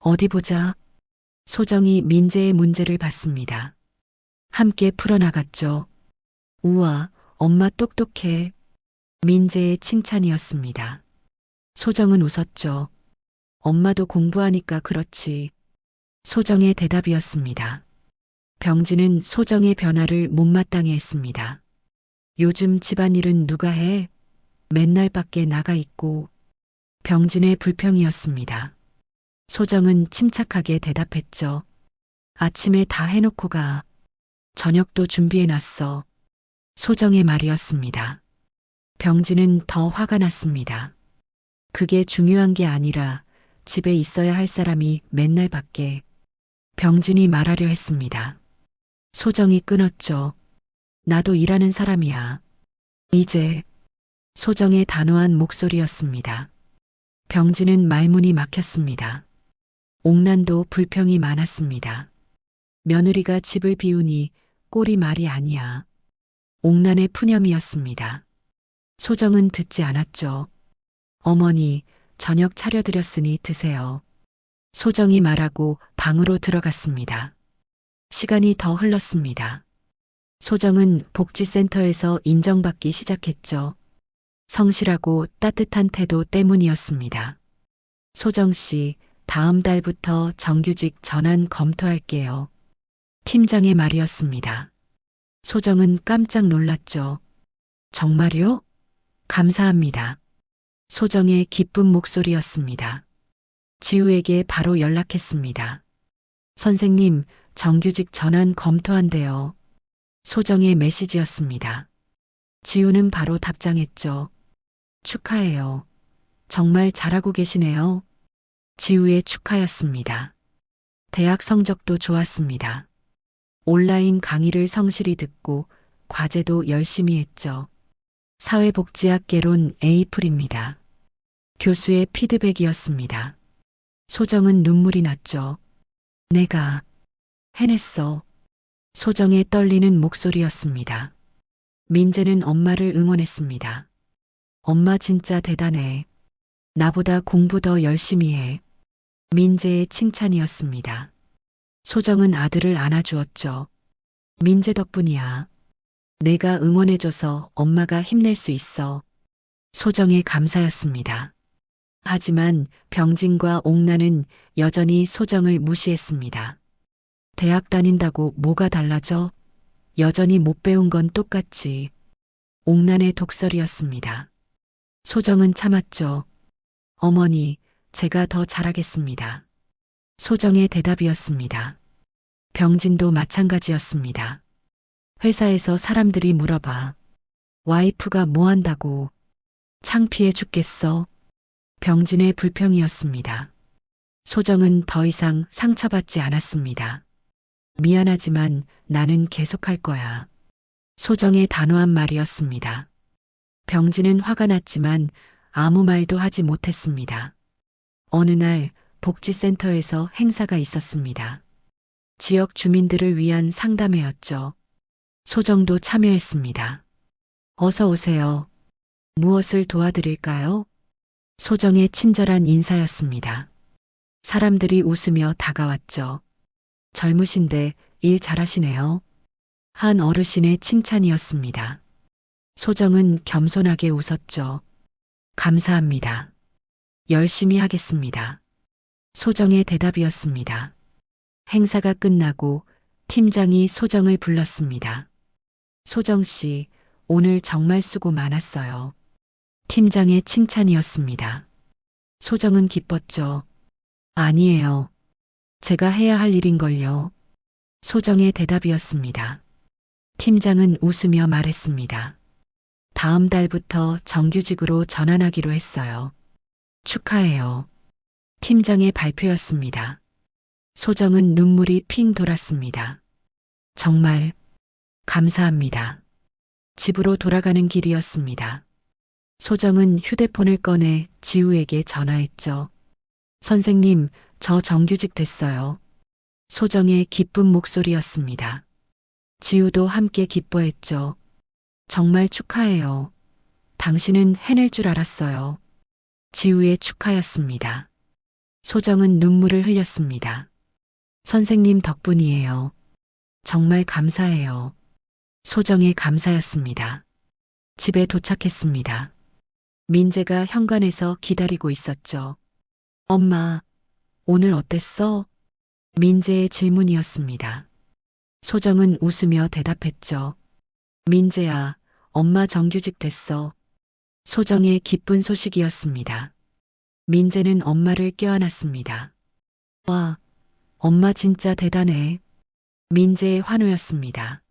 어디 보자. 소정이 민재의 문제를 봤습니다. 함께 풀어나갔죠. 우와, 엄마 똑똑해. 민재의 칭찬이었습니다. 소정은 웃었죠. 엄마도 공부하니까 그렇지. 소정의 대답이었습니다. 병진은 소정의 변화를 못마땅해 했습니다. 요즘 집안일은 누가 해? 맨날 밖에 나가 있고. 병진의 불평이었습니다. 소정은 침착하게 대답했죠. 아침에 다 해놓고 가. 저녁도 준비해놨어. 소정의 말이었습니다. 병진은 더 화가 났습니다. 그게 중요한 게 아니라 집에 있어야 할 사람이 맨날 밖에. 병진이 말하려 했습니다. 소정이 끊었죠. 나도 일하는 사람이야. 이제. 소정의 단호한 목소리였습니다. 병진은 말문이 막혔습니다. 옥란도 불평이 많았습니다. 며느리가 집을 비우니 꼴이 말이 아니야. 옥란의 푸념이었습니다. 소정은 듣지 않았죠. 어머니, 저녁 차려드렸으니 드세요. 소정이 말하고 방으로 들어갔습니다. 시간이 더 흘렀습니다. 소정은 복지센터에서 인정받기 시작했죠. 성실하고 따뜻한 태도 때문이었습니다. 소정 씨, 다음 달부터 정규직 전환 검토할게요. 팀장의 말이었습니다. 소정은 깜짝 놀랐죠. 정말요? 감사합니다. 소정의 기쁜 목소리였습니다. 지우에게 바로 연락했습니다. 선생님, 정규직 전환 검토한대요. 소정의 메시지였습니다. 지우는 바로 답장했죠. 축하해요. 정말 잘하고 계시네요. 지우의 축하였습니다. 대학 성적도 좋았습니다. 온라인 강의를 성실히 듣고 과제도 열심히 했죠. 사회복지학개론 A풀입니다. 교수의 피드백이었습니다. 소정은 눈물이 났죠. 내가 해냈어. 소정의 떨리는 목소리였습니다. 민재는 엄마를 응원했습니다. 엄마 진짜 대단해. 나보다 공부 더 열심히 해. 민재의 칭찬이었습니다. 소정은 아들을 안아주었죠. 민재 덕분이야. 내가 응원해줘서 엄마가 힘낼 수 있어. 소정의 감사였습니다. 하지만 병진과 옥나는 여전히 소정을 무시했습니다. 대학 다닌다고 뭐가 달라져? 여전히 못 배운 건 똑같지. 옥난의 독설이었습니다. 소정은 참았죠. 어머니, 제가 더 잘하겠습니다. 소정의 대답이었습니다. 병진도 마찬가지였습니다. 회사에서 사람들이 물어봐. 와이프가 뭐 한다고? 창피해 죽겠어. 병진의 불평이었습니다. 소정은 더 이상 상처받지 않았습니다. 미안하지만 나는 계속할 거야. 소정의 단호한 말이었습니다. 병진은 화가 났지만 아무 말도 하지 못했습니다. 어느 날 복지센터에서 행사가 있었습니다. 지역 주민들을 위한 상담회였죠. 소정도 참여했습니다. 어서 오세요. 무엇을 도와드릴까요? 소정의 친절한 인사였습니다. 사람들이 웃으며 다가왔죠. 젊으신데 일 잘하시네요. 한 어르신의 칭찬이었습니다. 소정은 겸손하게 웃었죠. 감사합니다. 열심히 하겠습니다. 소정의 대답이었습니다. 행사가 끝나고 팀장이 소정을 불렀습니다. 소정 씨, 오늘 정말 수고 많았어요. 팀장의 칭찬이었습니다. 소정은 기뻤죠. 아니에요. 제가 해야 할 일인걸요. 소정의 대답이었습니다. 팀장은 웃으며 말했습니다. 다음 달부터 정규직으로 전환하기로 했어요. 축하해요. 팀장의 발표였습니다. 소정은 눈물이 핑 돌았습니다. 정말 감사합니다. 집으로 돌아가는 길이었습니다. 소정은 휴대폰을 꺼내 지우에게 전화했죠. 선생님, 저 정규직 됐어요. 소정의 기쁜 목소리였습니다. 지우도 함께 기뻐했죠. 정말 축하해요. 당신은 해낼 줄 알았어요. 지우의 축하였습니다. 소정은 눈물을 흘렸습니다. 선생님 덕분이에요. 정말 감사해요. 소정의 감사였습니다. 집에 도착했습니다. 민재가 현관에서 기다리고 있었죠. 엄마, 오늘 어땠어? 민재의 질문이었습니다. 소정은 웃으며 대답했죠. 민재야, 엄마 정규직 됐어. 소정의 기쁜 소식이었습니다. 민재는 엄마를 껴안았습니다. 와, 엄마 진짜 대단해. 민재의 환호였습니다.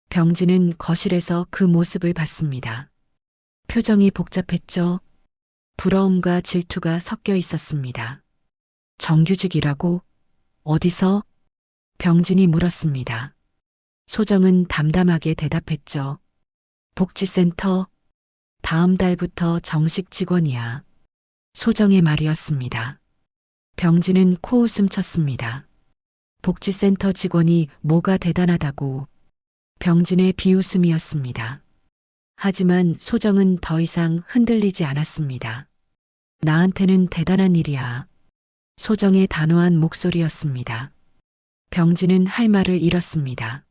병진은 거실에서 그 모습을 봤습니다. 표정이 복잡했죠. 부러움과 질투가 섞여 있었습니다. 정규직이라고? 어디서? 병진이 물었습니다. 소정은 담담하게 대답했죠. 복지센터. 다음 달부터 정식 직원이야. 소정의 말이었습니다. 병진은 코웃음 쳤습니다. 복지센터 직원이 뭐가 대단하다고. 병진의 비웃음이었습니다. 하지만 소정은 더 이상 흔들리지 않았습니다. 나한테는 대단한 일이야. 소정의 단호한 목소리였습니다. 병진은 할 말을 잃었습니다.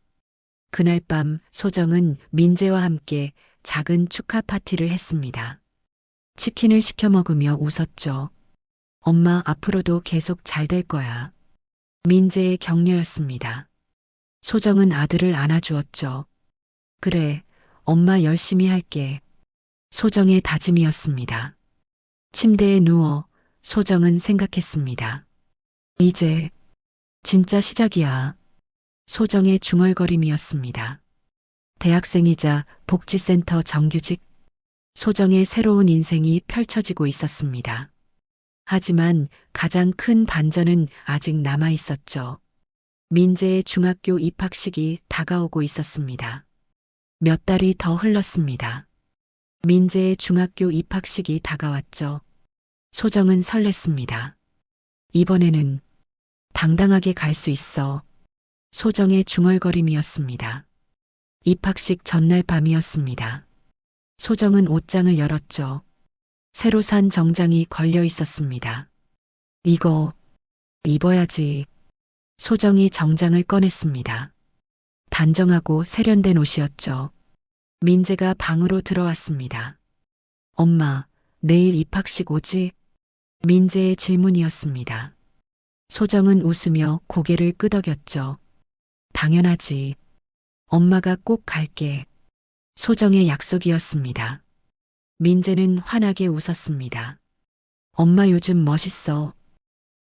그날 밤 소정은 민재와 함께 작은 축하 파티를 했습니다. 치킨을 시켜 먹으며 웃었죠. 엄마 앞으로도 계속 잘 될 거야. 민재의 격려였습니다. 소정은 아들을 안아주었죠. 그래, 엄마 열심히 할게. 소정의 다짐이었습니다. 침대에 누워 소정은 생각했습니다. 이제 진짜 시작이야. 소정의 중얼거림이었습니다. 대학생이자 복지센터 정규직. 소정의 새로운 인생이 펼쳐지고 있었습니다. 하지만 가장 큰 반전은 아직 남아 있었죠. 민재의 중학교 입학식이 다가오고 있었습니다. 몇 달이 더 흘렀습니다. 민재의 중학교 입학식이 다가왔죠. 소정은 설렜습니다. 이번에는 당당하게 갈 수 있어. 소정의 중얼거림이었습니다. 입학식 전날 밤이었습니다. 소정은 옷장을 열었죠. 새로 산 정장이 걸려 있었습니다. 이거 입어야지. 소정이 정장을 꺼냈습니다. 단정하고 세련된 옷이었죠. 민재가 방으로 들어왔습니다. 엄마, 내일 입학식 오지? 민재의 질문이었습니다. 소정은 웃으며 고개를 끄덕였죠. 당연하지. 엄마가 꼭 갈게. 소정의 약속이었습니다. 민재는 환하게 웃었습니다. 엄마 요즘 멋있어.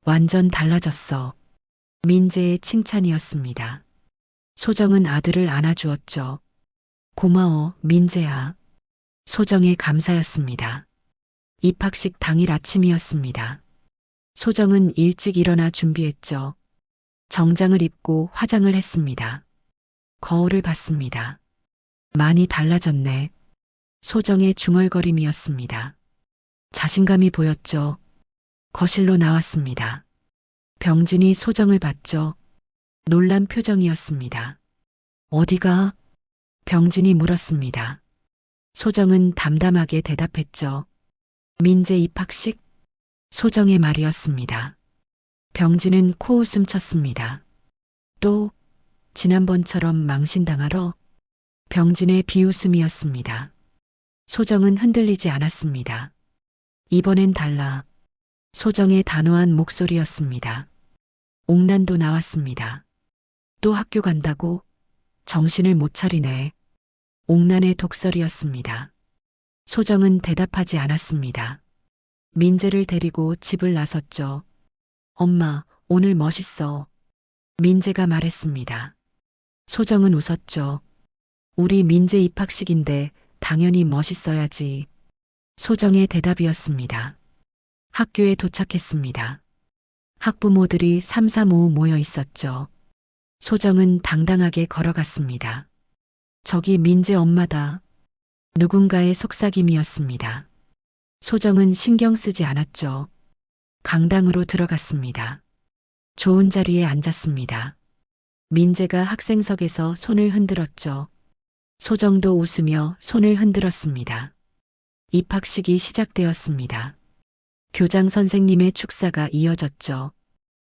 완전 달라졌어. 민재의 칭찬이었습니다. 소정은 아들을 안아주었죠. 고마워, 민재야. 소정의 감사였습니다. 입학식 당일 아침이었습니다. 소정은 일찍 일어나 준비했죠. 정장을 입고 화장을 했습니다. 거울을 봤습니다. 많이 달라졌네. 소정의 중얼거림이었습니다. 자신감이 보였죠. 거실로 나왔습니다. 병진이 소정을 봤죠. 놀란 표정이었습니다. 어디가? 병진이 물었습니다. 소정은 담담하게 대답했죠. 민재 입학식? 소정의 말이었습니다. 병진은 코웃음 쳤습니다. 또 지난번처럼 망신당하러? 병진의 비웃음이었습니다. 소정은 흔들리지 않았습니다. 이번엔 달라. 소정의 단호한 목소리였습니다. 옥난도 나왔습니다. 또 학교 간다고? 정신을 못 차리네. 옥난의 독설이었습니다. 소정은 대답하지 않았습니다. 민재를 데리고 집을 나섰죠. 엄마, 오늘 멋있어. 민재가 말했습니다. 소정은 웃었죠. 우리 민재 입학식인데 당연히 멋있어야지. 소정의 대답이었습니다. 학교에 도착했습니다. 학부모들이 삼삼오오 모여 있었죠. 소정은 당당하게 걸어갔습니다. 저기 민재 엄마다. 누군가의 속삭임이었습니다. 소정은 신경 쓰지 않았죠. 강당으로 들어갔습니다. 좋은 자리에 앉았습니다. 민재가 학생석에서 손을 흔들었죠. 소정도 웃으며 손을 흔들었습니다. 입학식이 시작되었습니다. 교장 선생님의 축사가 이어졌죠.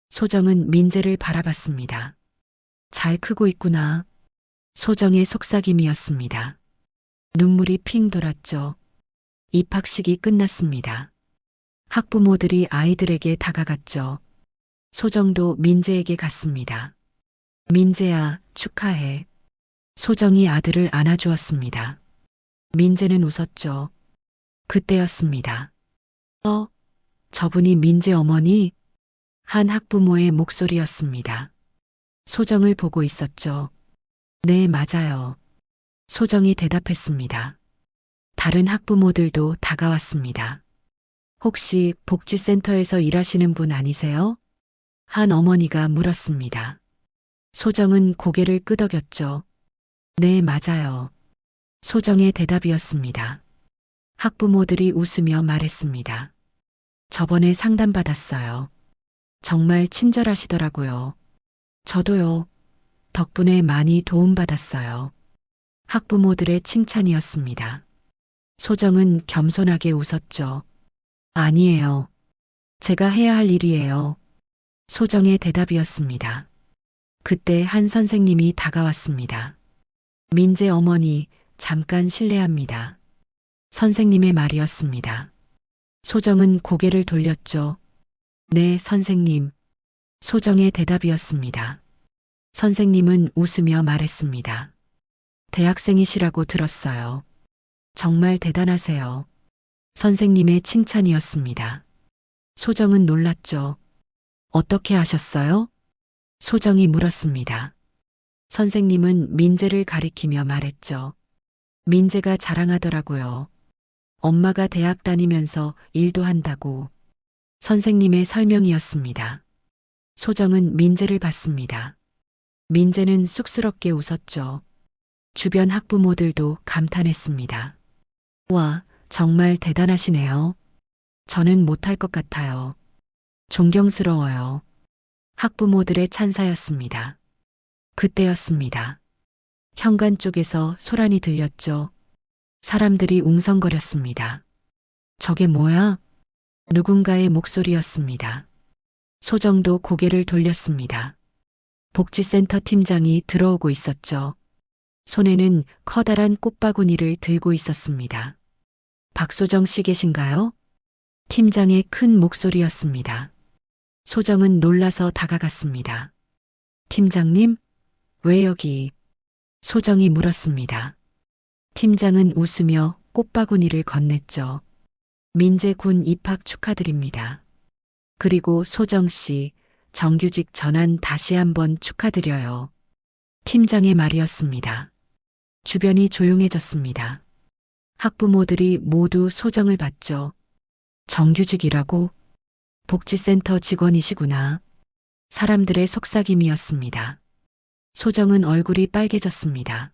소정은 민재를 바라봤습니다. 잘 크고 있구나. 소정의 속삭임이었습니다. 눈물이 핑 돌았죠. 입학식이 끝났습니다. 학부모들이 아이들에게 다가갔죠. 소정도 민재에게 갔습니다. 민재야, 축하해. 소정이 아들을 안아주었습니다. 민재는 웃었죠. 그때였습니다. 저분이 민재 어머니? 한 학부모의 목소리였습니다. 소정을 보고 있었죠. 네, 맞아요. 소정이 대답했습니다. 다른 학부모들도 다가왔습니다. 혹시 복지센터에서 일하시는 분 아니세요? 한 어머니가 물었습니다. 소정은 고개를 끄덕였죠. 네, 맞아요. 소정의 대답이었습니다. 학부모들이 웃으며 말했습니다. 저번에 상담받았어요. 정말 친절하시더라고요. 저도요. 덕분에 많이 도움받았어요. 학부모들의 칭찬이었습니다. 소정은 겸손하게 웃었죠. 아니에요. 제가 해야 할 일이에요. 소정의 대답이었습니다. 그때 한 선생님이 다가왔습니다. 민재 어머니, 잠깐 실례합니다. 선생님의 말이었습니다. 소정은 고개를 돌렸죠. 네, 선생님. 소정의 대답이었습니다. 선생님은 웃으며 말했습니다. 대학생이시라고 들었어요. 정말 대단하세요. 선생님의 칭찬이었습니다. 소정은 놀랐죠. 어떻게 하셨어요? 소정이 물었습니다. 선생님은 민재를 가리키며 말했죠. 민재가 자랑하더라고요. 엄마가 대학 다니면서 일도 한다고. 선생님의 설명이었습니다. 소정은 민재를 봤습니다. 민재는 쑥스럽게 웃었죠. 주변 학부모들도 감탄했습니다. 와, 정말 대단하시네요. 저는 못할 것 같아요. 존경스러워요. 학부모들의 찬사였습니다. 그때였습니다. 현관 쪽에서 소란이 들렸죠. 사람들이 웅성거렸습니다. 저게 뭐야? 누군가의 목소리였습니다. 소정도 고개를 돌렸습니다. 복지센터 팀장이 들어오고 있었죠. 손에는 커다란 꽃바구니를 들고 있었습니다. 박소정 씨 계신가요? 팀장의 큰 목소리였습니다. 소정은 놀라서 다가갔습니다. 팀장님, 왜 여기? 소정이 물었습니다. 팀장은 웃으며 꽃바구니를 건넸죠. 민재 군 입학 축하드립니다. 그리고 소정 씨, 정규직 전환 다시 한번 축하드려요. 팀장의 말이었습니다. 주변이 조용해졌습니다. 학부모들이 모두 소정을 봤죠. 정규직이라고? 복지센터 직원이시구나. 사람들의 속삭임이었습니다. 소정은 얼굴이 빨개졌습니다.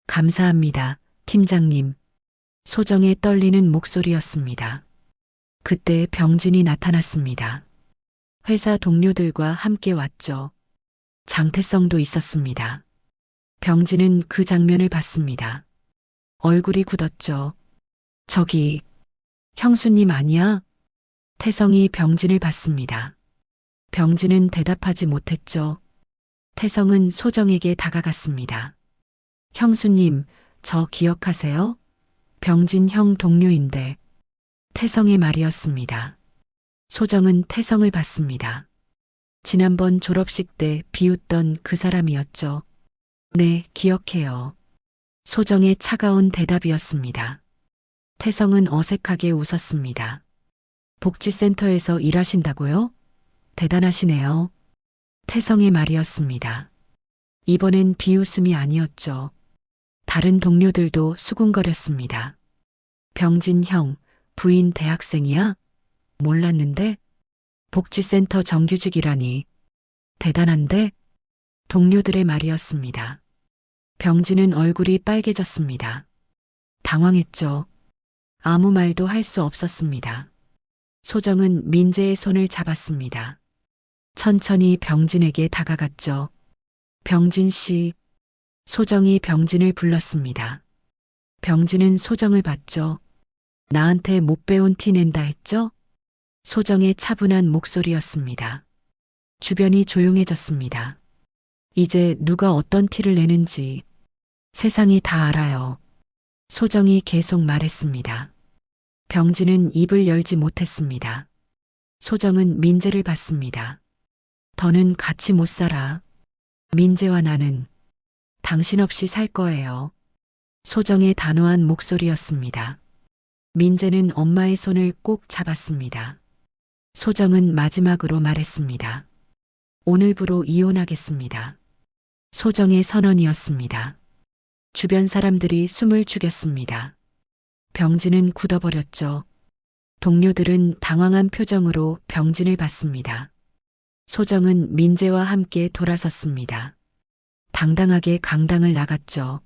감사합니다, 팀장님. 소정의 떨리는 목소리였습니다. 그때 병진이 나타났습니다. 회사 동료들과 함께 왔죠. 장태성도 있었습니다. 병진은 그 장면을 봤습니다. 얼굴이 굳었죠. 저기, 형수님 아니야? 태성이 병진을 봤습니다. 병진은 대답하지 못했죠. 태성은 소정에게 다가갔습니다. 형수님, 저 기억하세요? 병진 형 동료인데. 태성의 말이었습니다. 소정은 태성을 봤습니다. 지난번 졸업식 때 비웃던 그 사람이었죠. 네, 기억해요. 소정의 차가운 대답이었습니다. 태성은 어색하게 웃었습니다. 복지센터에서 일하신다고요? 대단하시네요. 태성의 말이었습니다. 이번엔 비웃음이 아니었죠. 다른 동료들도 수군거렸습니다. 병진 형, 부인 대학생이야? 몰랐는데? 복지센터 정규직이라니. 대단한데? 동료들의 말이었습니다. 병진은 얼굴이 빨개졌습니다. 당황했죠. 아무 말도 할 수 없었습니다. 소정은 민재의 손을 잡았습니다. 천천히 병진에게 다가갔죠. 병진 씨. 소정이 병진을 불렀습니다. 병진은 소정을 봤죠. 나한테 못 배운 티 낸다 했죠? 소정의 차분한 목소리였습니다. 주변이 조용해졌습니다. 이제 누가 어떤 티를 내는지 세상이 다 알아요. 소정이 계속 말했습니다. 병진은 입을 열지 못했습니다. 소정은 민재를 봤습니다. 더는 같이 못 살아. 민재와 나는 당신 없이 살 거예요. 소정의 단호한 목소리였습니다. 민재는 엄마의 손을 꼭 잡았습니다. 소정은 마지막으로 말했습니다. 오늘부로 이혼하겠습니다. 소정의 선언이었습니다. 주변 사람들이 숨을 죽였습니다. 병진은 굳어버렸죠. 동료들은 당황한 표정으로 병진을 봤습니다. 소정은 민재와 함께 돌아섰습니다. 당당하게 강당을 나갔죠.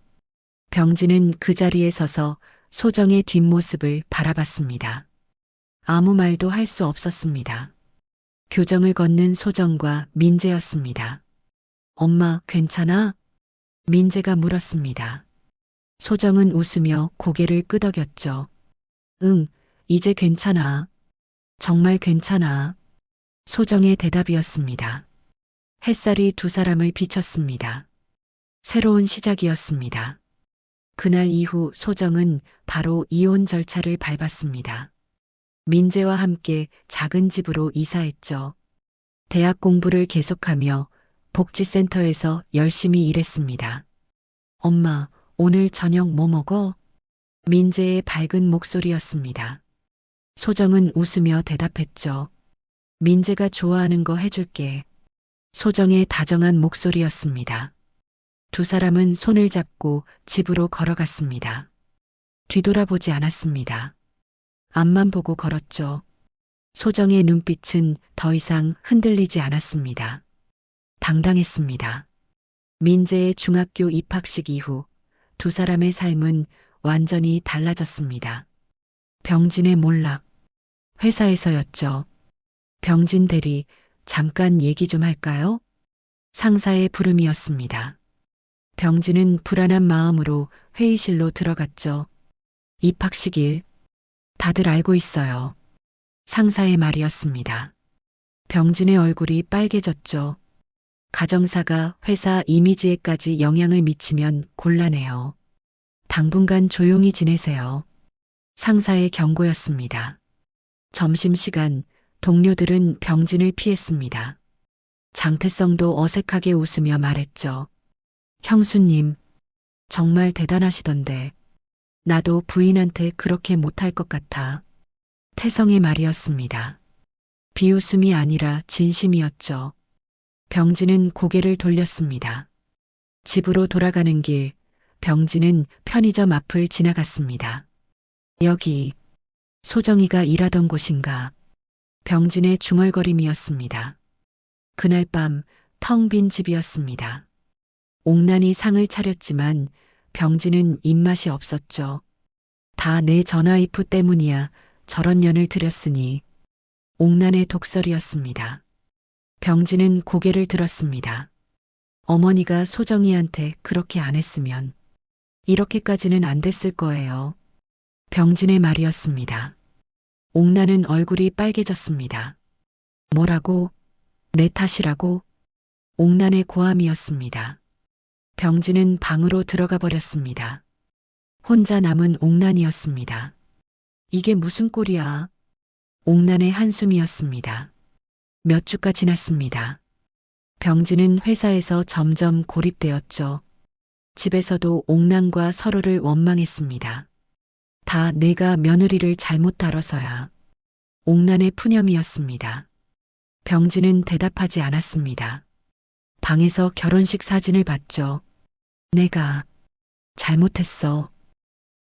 병진은 그 자리에 서서 소정의 뒷모습을 바라봤습니다. 아무 말도 할 수 없었습니다. 교정을 걷는 소정과 민재였습니다. 엄마, 괜찮아? 민재가 물었습니다. 소정은 웃으며 고개를 끄덕였죠. 응, 이제 괜찮아. 정말 괜찮아. 소정의 대답이었습니다. 햇살이 두 사람을 비췄습니다. 새로운 시작이었습니다. 그날 이후 소정은 바로 이혼 절차를 밟았습니다. 민재와 함께 작은 집으로 이사했죠. 대학 공부를 계속하며 복지센터에서 열심히 일했습니다. 엄마, 오늘 저녁 뭐 먹어? 민재의 밝은 목소리였습니다. 소정은 웃으며 대답했죠. 민재가 좋아하는 거 해줄게. 소정의 다정한 목소리였습니다. 두 사람은 손을 잡고 집으로 걸어갔습니다. 뒤돌아보지 않았습니다. 앞만 보고 걸었죠. 소정의 눈빛은 더 이상 흔들리지 않았습니다. 당당했습니다. 민재의 중학교 입학식 이후 두 사람의 삶은 완전히 달라졌습니다. 병진의 몰락. 회사에서였죠. 병진 대리, 잠깐 얘기 좀 할까요? 상사의 부름이었습니다. 병진은 불안한 마음으로 회의실로 들어갔죠. 입학식 일. 다들 알고 있어요. 상사의 말이었습니다. 병진의 얼굴이 빨개졌죠. 가정사가 회사 이미지에까지 영향을 미치면 곤란해요. 당분간 조용히 지내세요. 상사의 경고였습니다. 점심시간 동료들은 병진을 피했습니다. 장태성도 어색하게 웃으며 말했죠. 형수님, 정말 대단하시던데. 나도 부인한테 그렇게 못할 것 같아. 태성의 말이었습니다. 비웃음이 아니라 진심이었죠. 병진은 고개를 돌렸습니다. 집으로 돌아가는 길, 병진은 편의점 앞을 지나갔습니다. 여기, 소정이가 일하던 곳인가. 병진의 중얼거림이었습니다. 그날 밤 텅 빈 집이었습니다. 옥난이 상을 차렸지만 병진은 입맛이 없었죠. 다 내 전화이프 때문이야. 저런 년을 들였으니. 옥난의 독설이었습니다. 병진은 고개를 들었습니다. 어머니가 소정이한테 그렇게 안 했으면 이렇게까지는 안 됐을 거예요. 병진의 말이었습니다. 옥나는 얼굴이 빨개졌습니다. 뭐라고? 내 탓이라고? 옥난의 고함이었습니다. 병진은 방으로 들어가 버렸습니다. 혼자 남은 옥난이었습니다. 이게 무슨 꼴이야? 옥난의 한숨이었습니다. 몇 주가 지났습니다. 병진은 회사에서 점점 고립되었죠. 집에서도 옥난과 서로를 원망했습니다. 다 내가 며느리를 잘못 다뤄서야. 옥난의 푸념이었습니다. 병진은 대답하지 않았습니다. 방에서 결혼식 사진을 봤죠. 내가 잘못했어.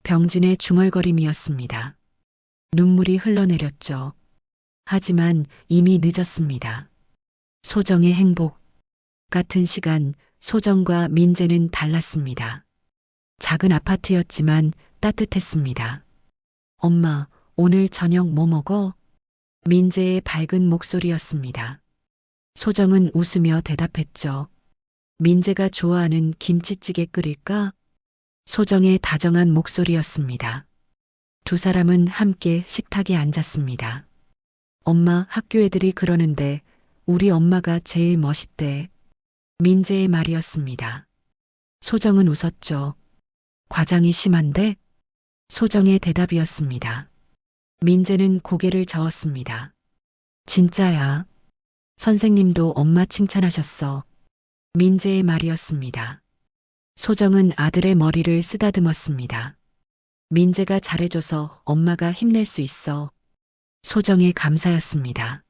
병진의 중얼거림이었습니다. 눈물이 흘러내렸죠. 하지만 이미 늦었습니다. 소정의 행복. 같은 시간 소정과 민재는 달랐습니다. 작은 아파트였지만 따뜻했습니다. 엄마, 오늘 저녁 뭐 먹어? 민재의 밝은 목소리였습니다. 소정은 웃으며 대답했죠. 민재가 좋아하는 김치찌개 끓일까? 소정의 다정한 목소리였습니다. 두 사람은 함께 식탁에 앉았습니다. 엄마, 학교 애들이 그러는데 우리 엄마가 제일 멋있대. 민재의 말이었습니다. 소정은 웃었죠. 과장이 심한데? 소정의 대답이었습니다. 민재는 고개를 저었습니다. 진짜야. 선생님도 엄마 칭찬하셨어. 민재의 말이었습니다. 소정은 아들의 머리를 쓰다듬었습니다. 민재가 잘해줘서 엄마가 힘낼 수 있어. 소정의 감사였습니다.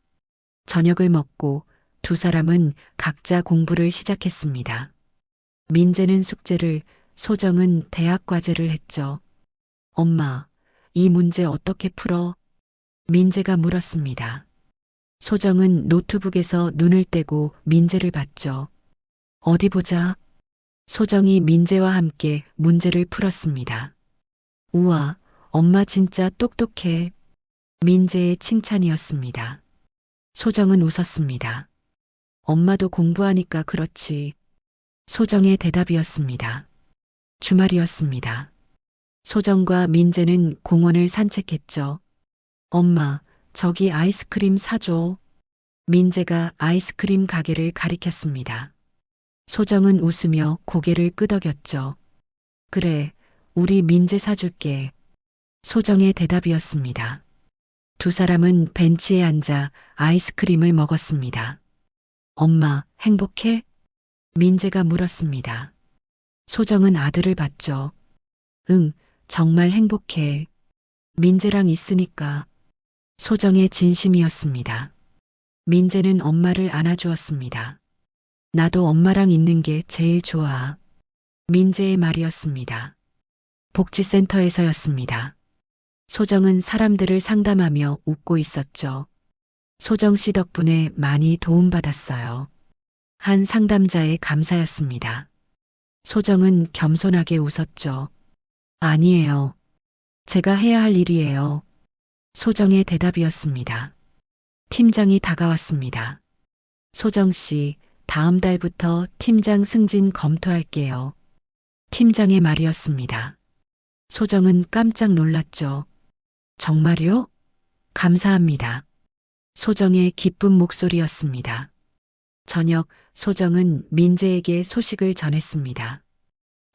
저녁을 먹고 두 사람은 각자 공부를 시작했습니다. 민재는 숙제를, 소정은 대학 과제를 했죠. 엄마, 이 문제 어떻게 풀어? 민재가 물었습니다. 소정은 노트북에서 눈을 떼고 민재를 봤죠. 어디 보자. 소정이 민재와 함께 문제를 풀었습니다. 우와, 엄마 진짜 똑똑해. 민재의 칭찬이었습니다. 소정은 웃었습니다. 엄마도 공부하니까 그렇지. 소정의 대답이었습니다. 주말이었습니다. 소정과 민재는 공원을 산책했죠. 엄마, 저기 아이스크림 사줘. 민재가 아이스크림 가게를 가리켰습니다. 소정은 웃으며 고개를 끄덕였죠. 그래, 우리 민재 사줄게. 소정의 대답이었습니다. 두 사람은 벤치에 앉아 아이스크림을 먹었습니다. 엄마, 행복해? 민재가 물었습니다. 소정은 아들을 봤죠. 응, 정말 행복해. 민재랑 있으니까. 소정의 진심이었습니다. 민재는 엄마를 안아주었습니다. 나도 엄마랑 있는 게 제일 좋아. 민재의 말이었습니다. 복지센터에서였습니다. 소정은 사람들을 상담하며 웃고 있었죠. 소정 씨 덕분에 많이 도움받았어요. 한 상담자의 감사였습니다. 소정은 겸손하게 웃었죠. 아니에요. 제가 해야 할 일이에요. 소정의 대답이었습니다. 팀장이 다가왔습니다. 소정 씨, 다음 달부터 팀장 승진 검토할게요. 팀장의 말이었습니다. 소정은 깜짝 놀랐죠. 정말요? 감사합니다. 소정의 기쁜 목소리였습니다. 저녁 소정은 민재에게 소식을 전했습니다.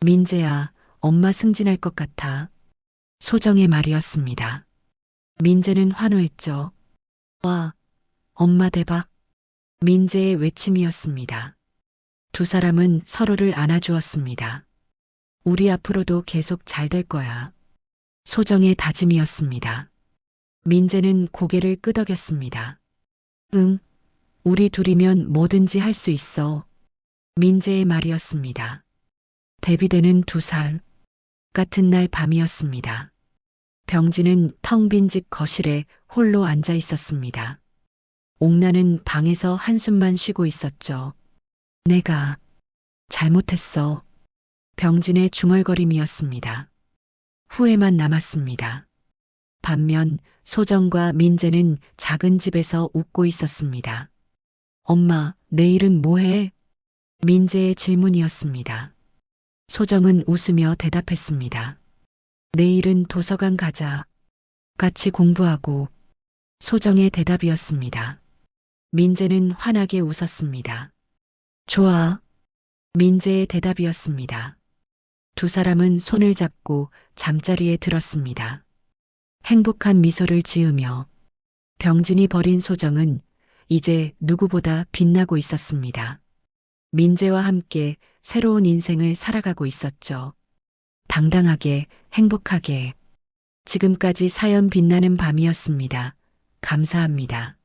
민재야, 엄마 승진할 것 같아. 소정의 말이었습니다. 민재는 환호했죠. 와, 엄마 대박. 민재의 외침이었습니다. 두 사람은 서로를 안아주었습니다. 우리 앞으로도 계속 잘 될 거야. 소정의 다짐이었습니다. 민재는 고개를 끄덕였습니다. 응, 우리 둘이면 뭐든지 할 수 있어. 민재의 말이었습니다. 데뷔되는 2살. 같은 날 밤이었습니다. 병진은 텅 빈 집 거실에 홀로 앉아 있었습니다. 옥나는 방에서 한숨만 쉬고 있었죠. 내가 잘못했어. 병진의 중얼거림이었습니다. 후회만 남았습니다. 반면 소정과 민재는 작은 집에서 웃고 있었습니다. 엄마, 내일은 뭐 해? 민재의 질문이었습니다. 소정은 웃으며 대답했습니다. 내일은 도서관 가자. 같이 공부하고. 소정의 대답이었습니다. 민재는 환하게 웃었습니다. 좋아. 민재의 대답이었습니다. 두 사람은 손을 잡고 잠자리에 들었습니다. 행복한 미소를 지으며 병진이 버린 소정은 이제 누구보다 빛나고 있었습니다. 민재와 함께 새로운 인생을 살아가고 있었죠. 당당하게, 행복하게. 지금까지 사연 빛나는 밤이었습니다. 감사합니다.